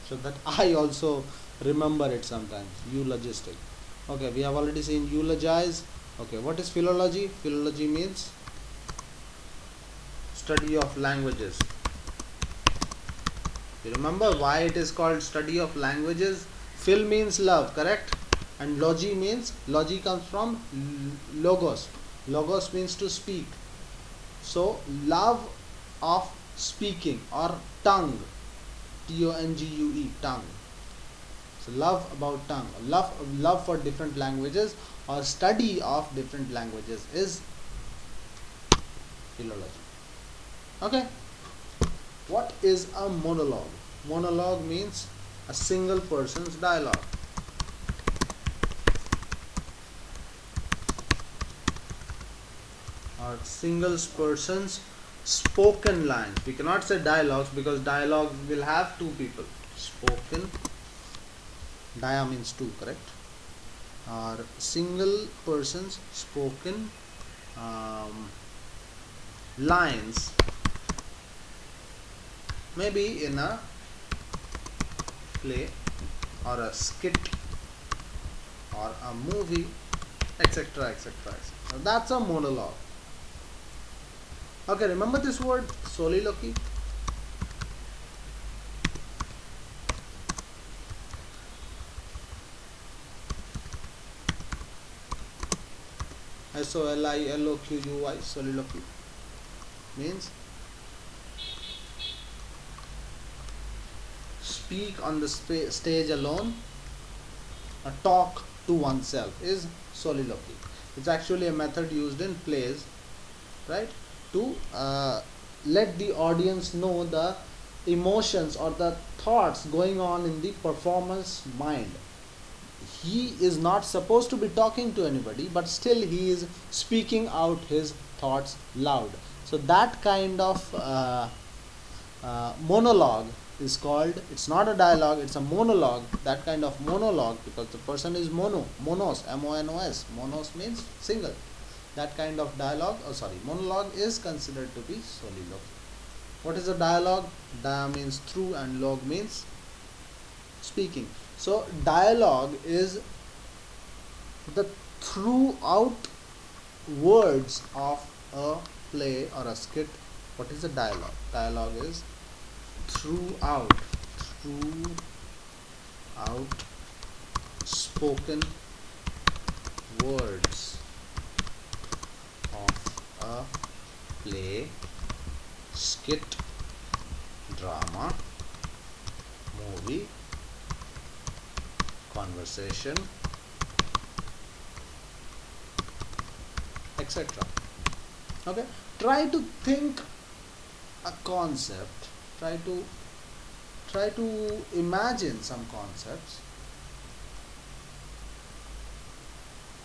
so that I also remember it sometimes. Eulogistic. Okay, we have already seen eulogize. Okay, what is philology? Philology means study of languages. You remember why it is called study of languages? Phil means love, correct? And logy means, logy comes from logos. Logos means to speak. So love of speaking or tongue, tongue, tongue. So love about tongue, love for different languages or study of different languages is philology. Okay. What is a monologue? Monologue means a single person's dialogue. Or single person's spoken lines. We cannot say dialogues because dialogue will have two people. Spoken, dia means two, correct? Or single person's spoken lines, maybe in a play or a skit or a movie, etc., etc., etc. That's a monologue. Okay, remember this word soliloquy? soliloquy, soliloquy means speak on the stage alone, talk to oneself is soliloquy. It's actually a method used in plays, right, to let the audience know the emotions or the thoughts going on in the performer's mind. He is not supposed to be talking to anybody, but still he is speaking out his thoughts loud. So that kind of monologue is called, it's not a dialogue, it's a monologue. That kind of monologue, because the person is monos, monos, monos means single. That kind of dialogue, monologue is considered to be soliloquy. What is a dialogue? Dia means through and log means speaking. So dialogue is the throughout words of a play or a skit. What is a dialogue? Dialogue is throughout spoken words of a play, skit, drama, movie, conversation, etc. Okay, try to think a concept, try to imagine some concepts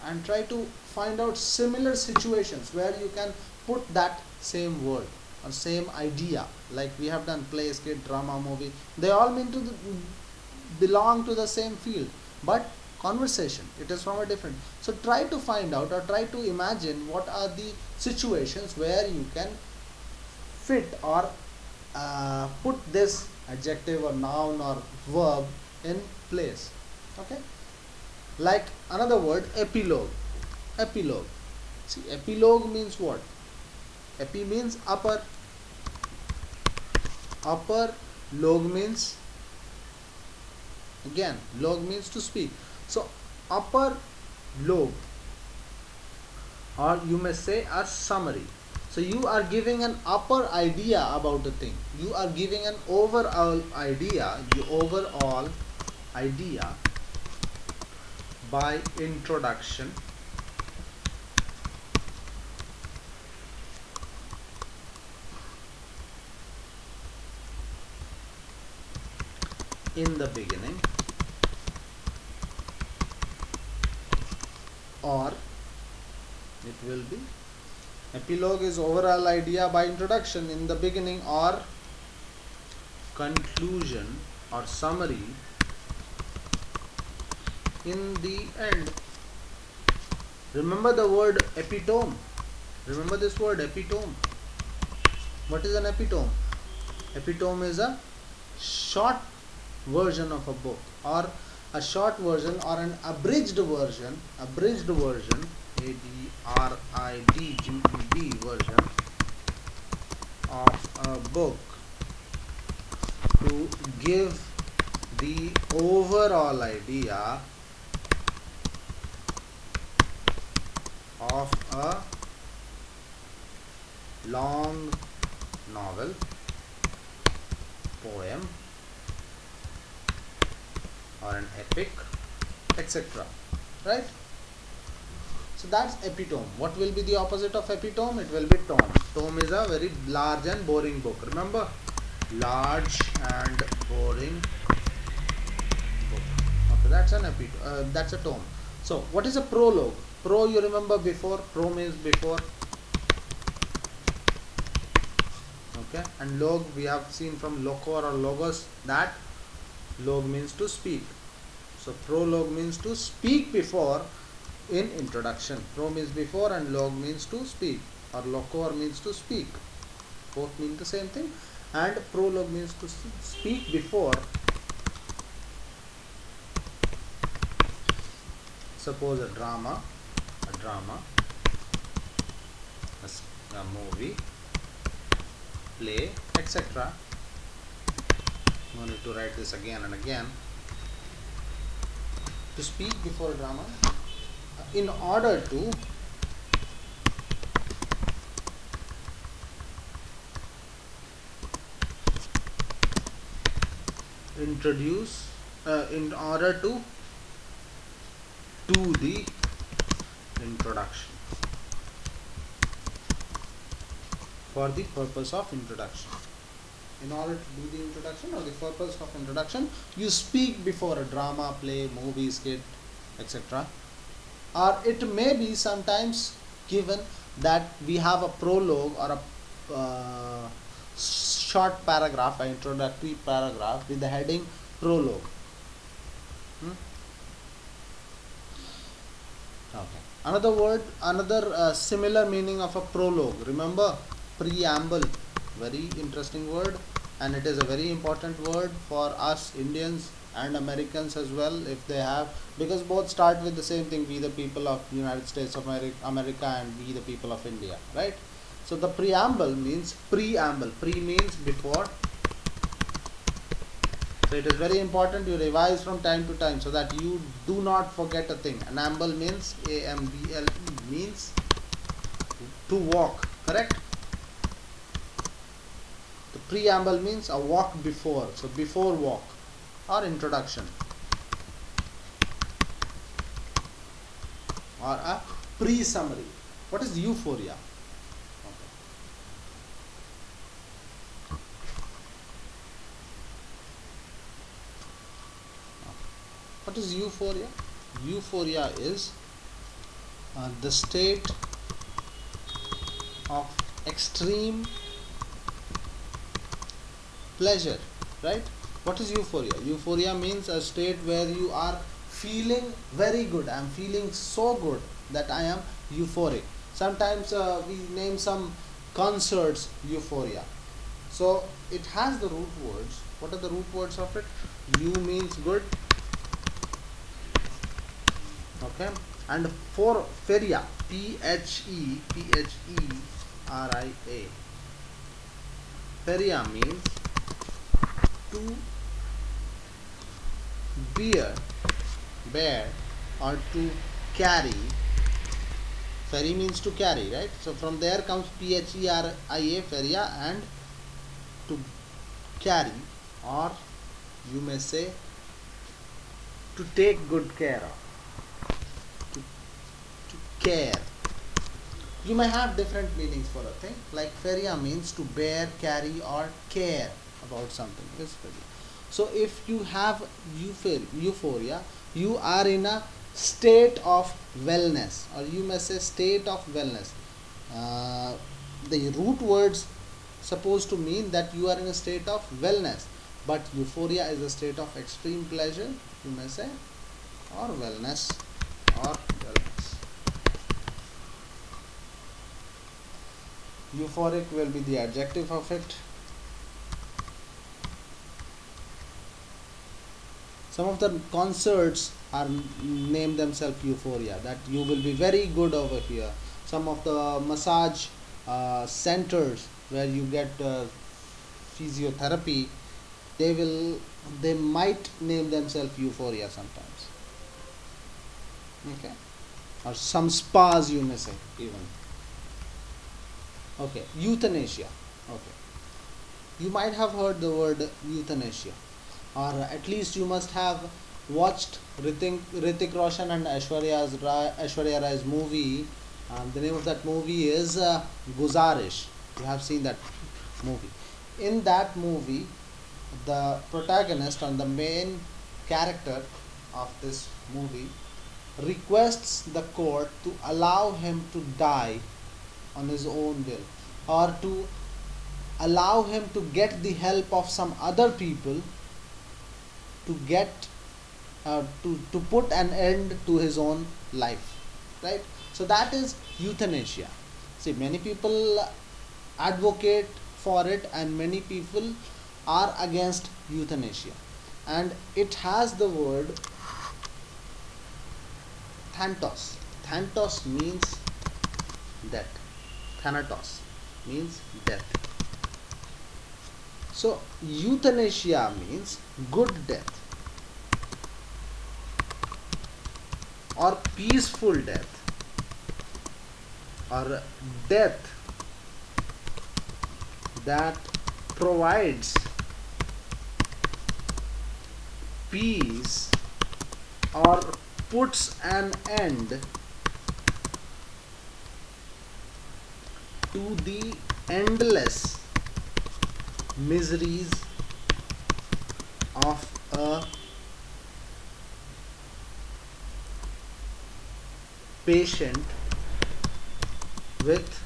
and try to find out similar situations where you can put that same word or same idea. Like we have done play, skit, drama, movie, they all belong to the same field, but conversation, it is from a different. So try to find out or try to imagine what are the situations where you can fit or put this adjective or noun or verb in place. Okay, like another word, epilogue. Epilogue, see, epilogue means what? Epi means upper, log means, again, log means to speak. So upper log, or you may say a summary. So you are giving an upper idea about the thing, you are giving an overall idea, by introduction, in the beginning, or it will be epilogue is overall idea by introduction in the beginning, or conclusion or summary in the end. Remember the word epitome. Remember this word epitome. What is an epitome? Epitome is a short version of a book, or a short version, or an abridged version, ABRIDGED version of a book, to give the overall idea of a long novel, poem, or an epic, etc. Right? So that's epitome. What will be the opposite of epitome? It will be tome. Tome is a very large and boring book. Remember? Large and boring book. Okay, that's an epitome. That's a tome. So what is a prologue? Pro, you remember before. Pro means before. Okay, and log we have seen from loquor or logos, that log means to speak. So prologue means to speak before in introduction. Pro means before and log means to speak, or loquor means to speak. Both mean the same thing. And prologue means to speak before. Suppose a drama, a movie, play, etc. No need to write this again and again. To speak before a drama, in order to introduce, in order to do the introduction, for the purpose of introduction. In order to do the introduction, or the purpose of introduction, you speak before a drama, play, movie, skit, etc. Or it may be sometimes given that we have a prologue or a short paragraph, an introductory paragraph with the heading prologue. Okay. Another similar meaning of a prologue. Remember, preamble. Very interesting word, and it is a very important word for us Indians and Americans as well, if they have, because both start with the same thing: we the people of United States of America, and we the people of India, right? So the preamble means preamble. Pre means before. So it is very important you revise from time to time so that you do not forget a thing. An amble means AMBLE, means to walk, correct? The preamble means a walk before, so before walk, or introduction, or a pre-summary. What is euphoria? What is euphoria? Euphoria is the state of extreme pleasure, right? What is euphoria? Euphoria means a state where you are feeling very good. I am feeling so good that I am euphoric. Sometimes we name some concerts euphoria. So it has the root words. What are the root words of it? Eu means good. Okay, and for pheria, PHERIA. Pheria means to bear, or to carry. Ferry means to carry, right? So from there comes PHERIA, pheria, and to carry, or you may say to take good care of. Care. You may have different meanings for a thing. Like pheria means to bear, carry, or care about something. So if you have euphoria, you are in a state of wellness, or you may say state of wellness. uh, the root words supposed to mean that you are in a state of wellness, but euphoria is a state of extreme pleasure, you may say, or wellness, or wellness. Euphoric will be the adjective of it. Some of the concerts are name themselves euphoria, that you will be very good over here. Some of the massage centers where you get physiotherapy, they will, they might name themselves euphoria sometimes. Okay, or some spas, you may say, even. Okay, euthanasia. Okay, you might have heard the word euthanasia, or at least you must have watched Ritik Roshan and Aishwarya Rai's movie. The name of that movie is Guzarish. You have seen that movie. In that movie, the protagonist and the main character of this movie requests the court to allow him to die on his own will, or to allow him to get the help of some other people to get to put an end to his own life, right? So that is euthanasia. See, many people advocate for it, and many people are against euthanasia, and it has the word Thantos. Thantos means death. Thanatos means death. So euthanasia means good death, or peaceful death, or death that provides peace, or puts an end to the endless miseries of a patient with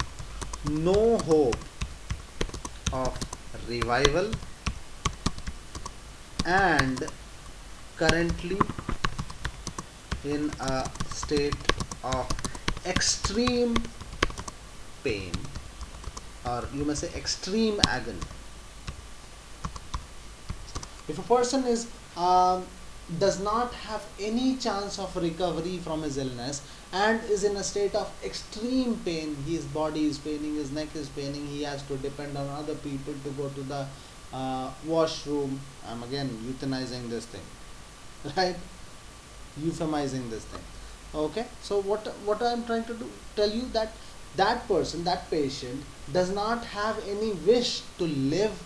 no hope of revival, and currently in a state of extreme pain, or you may say extreme agony. If a person is does not have any chance of recovery from his illness, and is in a state of extreme pain, his body is paining, his neck is paining, he has to depend on other people to go to the washroom. I'm again euthanizing this thing, right? Euphemizing this thing. Okay, so what I'm trying to do, tell you, that that person, that patient, does not have any wish to live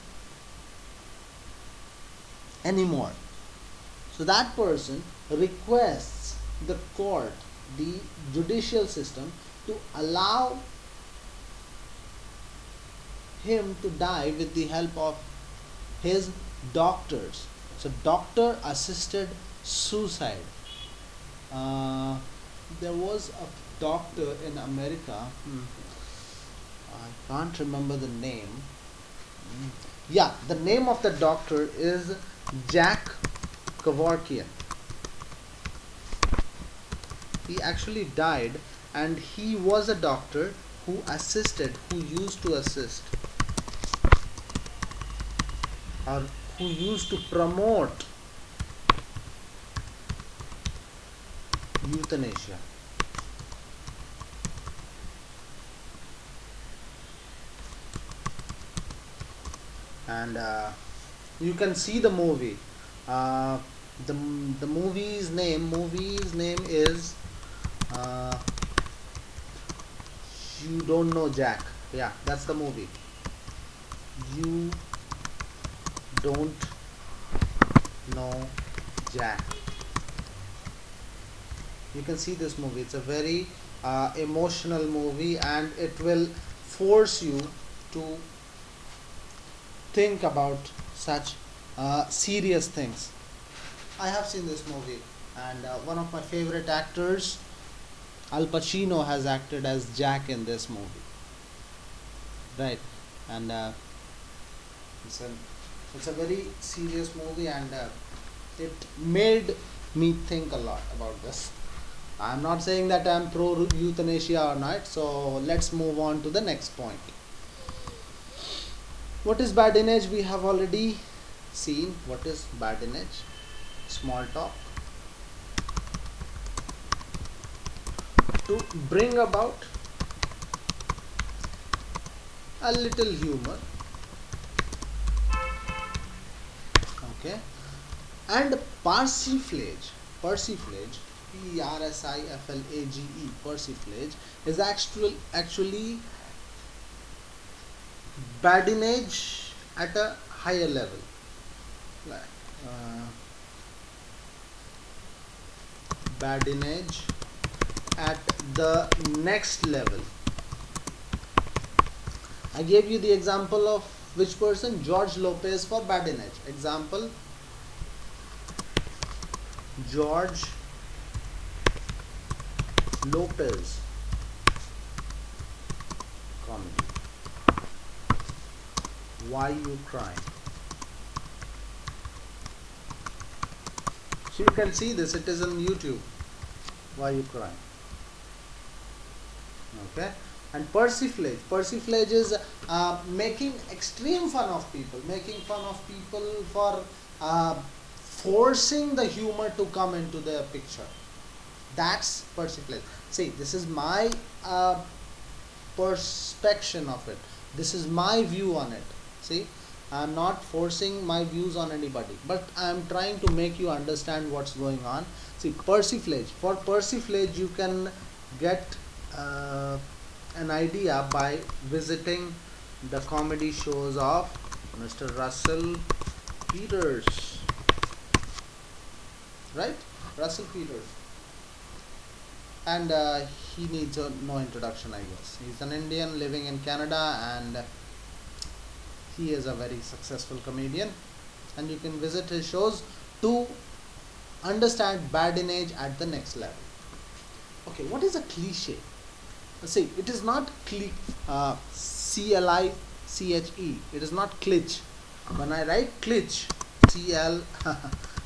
anymore. So that person requests the court, the judicial system, to allow him to die with the help of his doctors. So doctor assisted suicide. Uh, there was a doctor in America. I can't remember the name. Yeah, the name of the doctor is Jack Kevorkian. He actually died, and he was a doctor who used to assist, or who used to promote euthanasia. And you can see the movie. Uh, the movie's name is uh, You Don't Know Jack. Yeah, that's the movie. You Don't Know Jack. You can see this movie. It's a very emotional movie, and it will force you to think about such serious things. I have seen this movie, and one of my favorite actors, Al Pacino, has acted as Jack in this movie, right? And it's a it's a very serious movie, and it made me think a lot about this. I'm not saying that I'm pro euthanasia or not, so let's move on to the next point. What is badinage? We have already seen what is badinage. Small talk to bring about a little humor, okay? And persiflage, persiflage is actually badinage at a higher level, like badinage at the next level. I gave you the example of which person? George Lopez for badinage. Example: George Lopez comedy. Why you crying? So you can see this. It is on YouTube. Why you crying? Okay. And persiflage is making extreme fun of people, for forcing the humor to come into the picture. That's persiflage. See, this is my perspection of it. This is my view on it. See, I'm not forcing my views on anybody, but I'm trying to make you understand what's going on. See, persiflage. For persiflage, you can get an idea by visiting the comedy shows of Mr. Russell Peters, right? Russell Peters, and he needs no introduction, I guess. He's an Indian living in Canada, and he is a very successful comedian, and you can visit his shows to understand badinage at the next level. Okay, what is a cliche? See, it is not C-L-I-C-H-E. It is not cliche. When I write cliche, C-L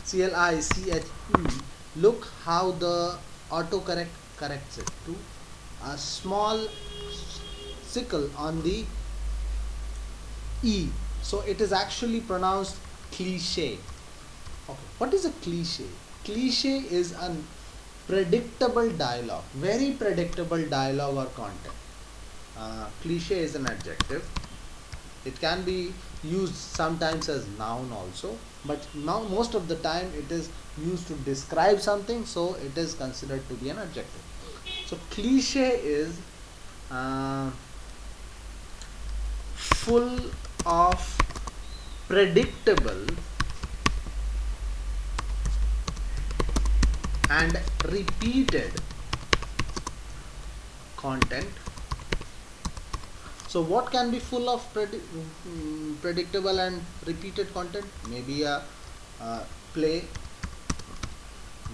C-L-I-C-H-E, look how the autocorrect corrects it to a small sickle on the E. So it is actually pronounced cliche. Okay, what is a cliche? Cliche is a predictable dialogue, very predictable dialogue or content. Cliche is an adjective. It can be used sometimes as noun also, but now most of the time it is used to describe something, so it is considered to be an adjective. So cliche is full of predictable and repeated content. So what can be full of predictable and repeated content? Maybe a play,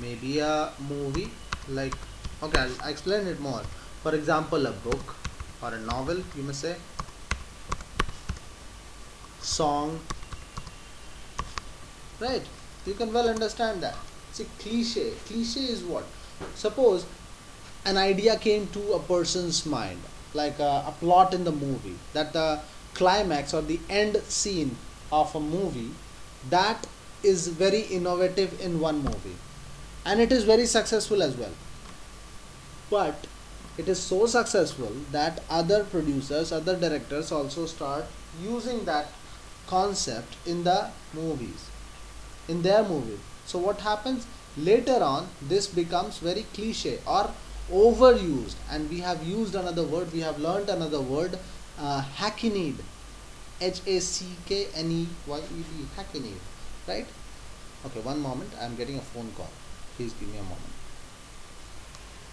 maybe a movie, like, okay, I'll explain it more. For example, a book or a novel, you may say, song, right? You can well understand that. See, cliche is what? Suppose an idea came to a person's mind, like a plot in the movie, that the climax or the end scene of a movie, that is very innovative in one movie, and it is very successful as well. But it is so successful that other producers, other directors also start using that concept in the movies, in their movie. So what happens later on? This becomes very cliche or overused, and we have used another word. We have learned another word, hackneyed, Hackneyed, hackneyed, right? Okay, one moment. I am getting a phone call. Please give me a moment.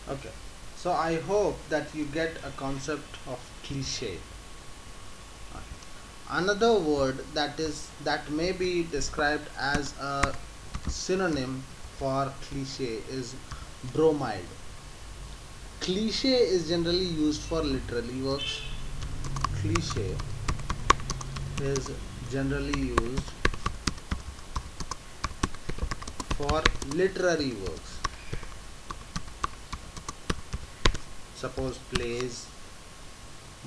Okay. So I hope that you get a concept of cliche. Another word that may be described as a synonym for cliche is bromide. Cliche is generally used for literary works. Cliche is generally used for literary works. Suppose plays,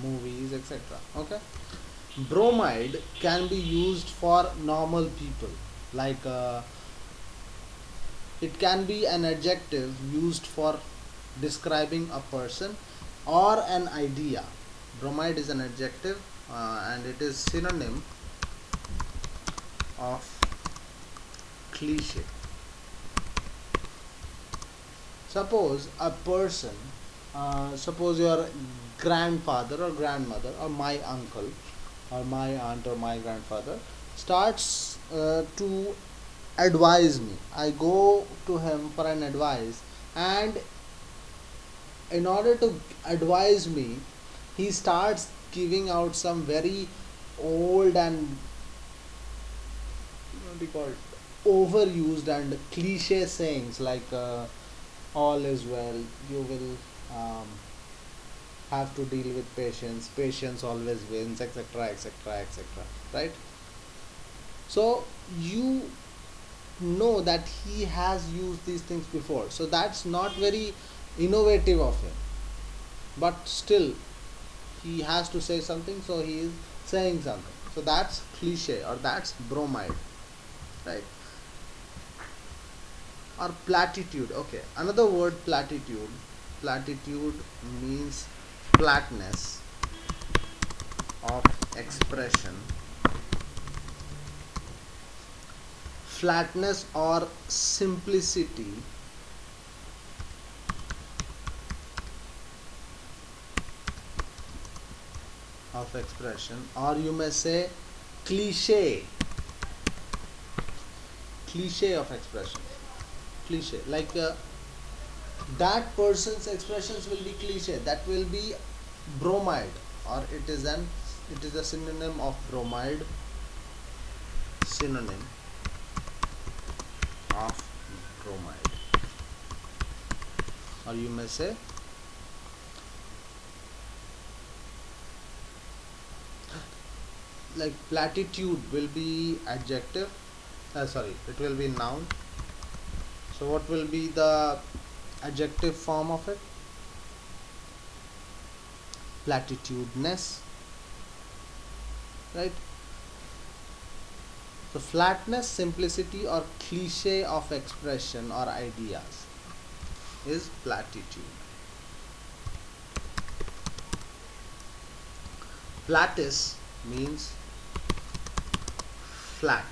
movies, etc. Okay. Bromide can be used for normal people, like it can be an adjective used for describing a person or an idea. Bromide is an adjective and it is synonym of cliche. Suppose a person, suppose your grandfather or grandmother or my uncle or my aunt or my grandfather starts to advise me. I go to him for an advice, and in order to advise me, he starts giving out some very old and what do you call it, overused and cliche sayings like all is well, you will have to deal with patience, patience always wins, etc., etc., etc., right? So you know that he has used these things before, so that's not very innovative of him, but still he has to say something, so he is saying something. So that's cliche or that's bromide, right? Or platitude. Okay, another word, platitude. Platitude means flatness of expression, flatness or simplicity of expression, or you may say cliche, cliche of expression. Cliche, like that person's expressions will be cliche, that will be bromide, or it is a synonym of bromide, synonym of bromide, or you may say like platitude will be adjective, sorry, it will be noun. So what will be the adjective form of it? Platitudinous, right? So flatness, simplicity or cliche of expression or ideas is platitude. Platis means flat.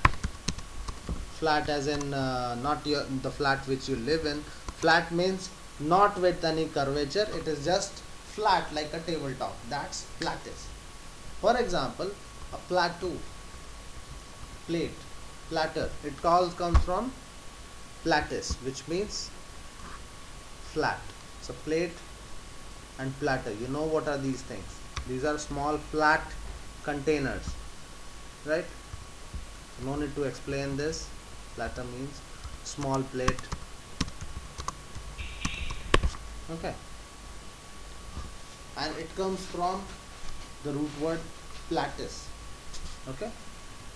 Flat as in not the flat which you live in. Flat means not with any curvature, it is just flat like a tabletop. That's platis. For example, a plateau, plate, platter, it all comes from platis, which means flat. So plate and platter, you know what are these things? These are small flat containers, right? No need to explain this. Platter means small plate. Okay, and it comes from the root word platis. Okay,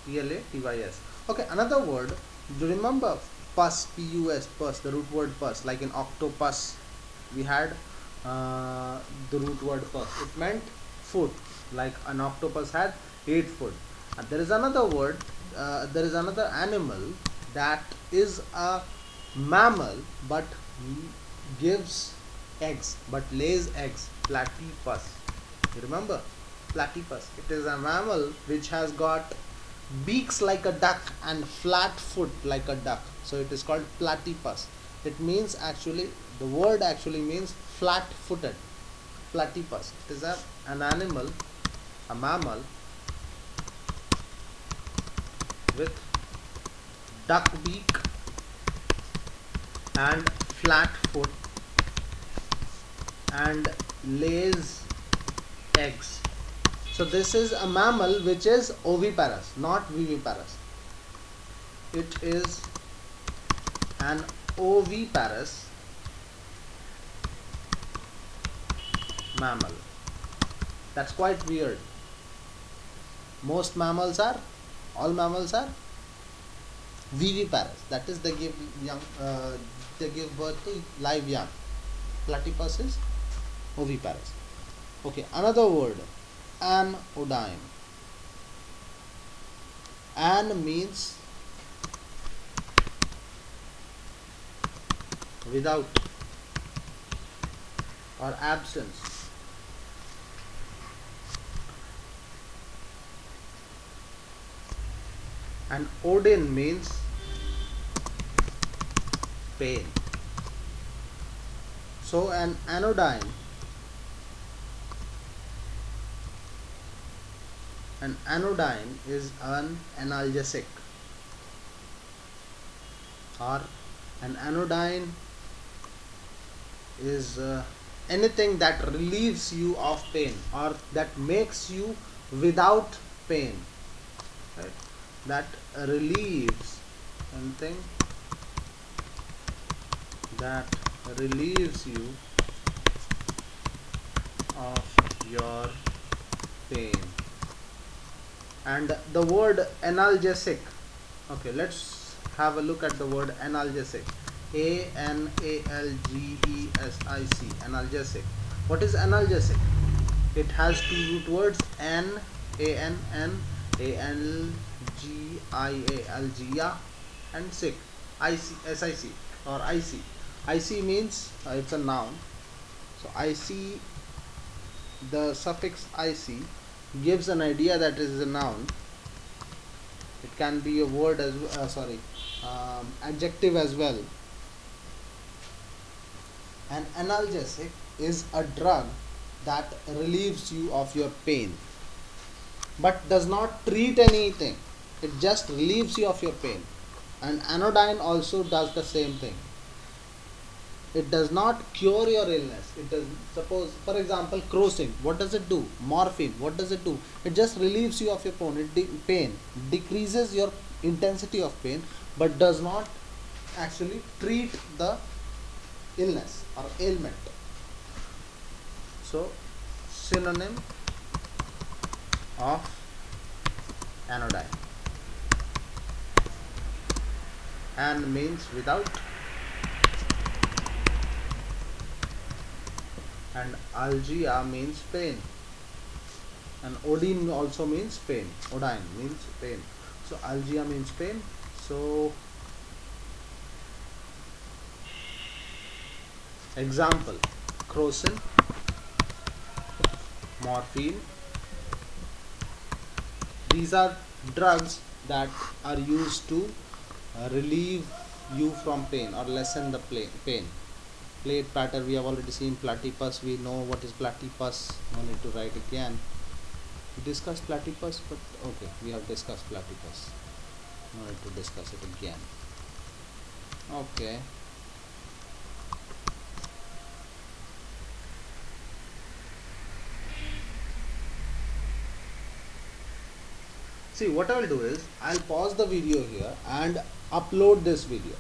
P-L-A-T-Y-S. Okay, another word. Do you remember pus? P-U-S, pus. The root word pus. Like in octopus, we had the root word pus. It meant foot. Like an octopus had 8 foot. And there is another word. There is another animal that is a mammal but gives eggs, but lays eggs. Platypus. You remember? Platypus. It is a mammal which has got beaks like a duck and flat foot like a duck. So it is called platypus. It means actually, the word actually means flat footed. Platypus. It is an animal, a mammal with duck beak and flat foot and lays eggs. So this is a mammal which is oviparous, not viviparous. It is an oviparous mammal. That's quite weird. Most mammals are, all mammals are viviparous. That is, they give young, they give birth to live young. Platypus is oviparous. Okay, another word, anodyne. An means without or absence. And odin means pain. So an anodyne, is an analgesic, or an anodyne is anything that relieves you of pain, or that makes you without pain, right? That relieves, something that relieves you of your pain. And the word analgesic, okay, let's have a look at the word analgesic. analgesic, analgesic. What is analgesic? It has two root words, an, algia, and sick, sic, or ic. Ic means it's a noun. So ic, the suffix ic gives an idea that it is a noun. It can be a word as adjective as well. An analgesic is a drug that relieves you of your pain, but does not treat anything. It just relieves you of your pain. And anodyne also does the same thing. It does not cure your illness. It does, suppose for example crocin, what does it do? Morphine, what does it do? It just relieves you of your pain, decreases your intensity of pain, but does not actually treat the illness or ailment. So synonym of anodyne. An means without, and algia means pain, and odin also means pain. Odine means pain. So algia means pain. So example, crocin, morphine, these are drugs that are used to relieve you from pain or lessen the pain. Plate pattern, we have already seen. Platypus, we know what is platypus, no need to write again. We discussed platypus, but okay, we have discussed platypus, no need to discuss it again. Okay, see, what I will do is I'll pause the video here and upload this video.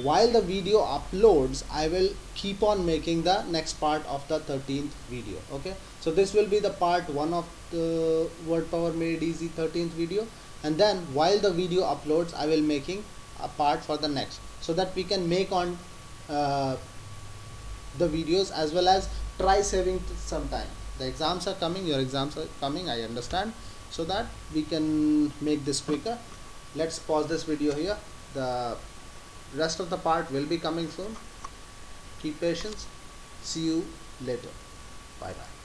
While the video uploads, I will keep on making the next part of the 13th video. Okay, so this will be the part 1 of the Word Power Made Easy 13th video, and then while the video uploads, I will making a part for the next, so that we can make on the videos, as well as try saving some time. The exams are coming, your exams are coming, I understand, so that we can make this quicker. Let's pause this video here. The rest of the part will be coming soon. Keep patience. See you later. Bye bye.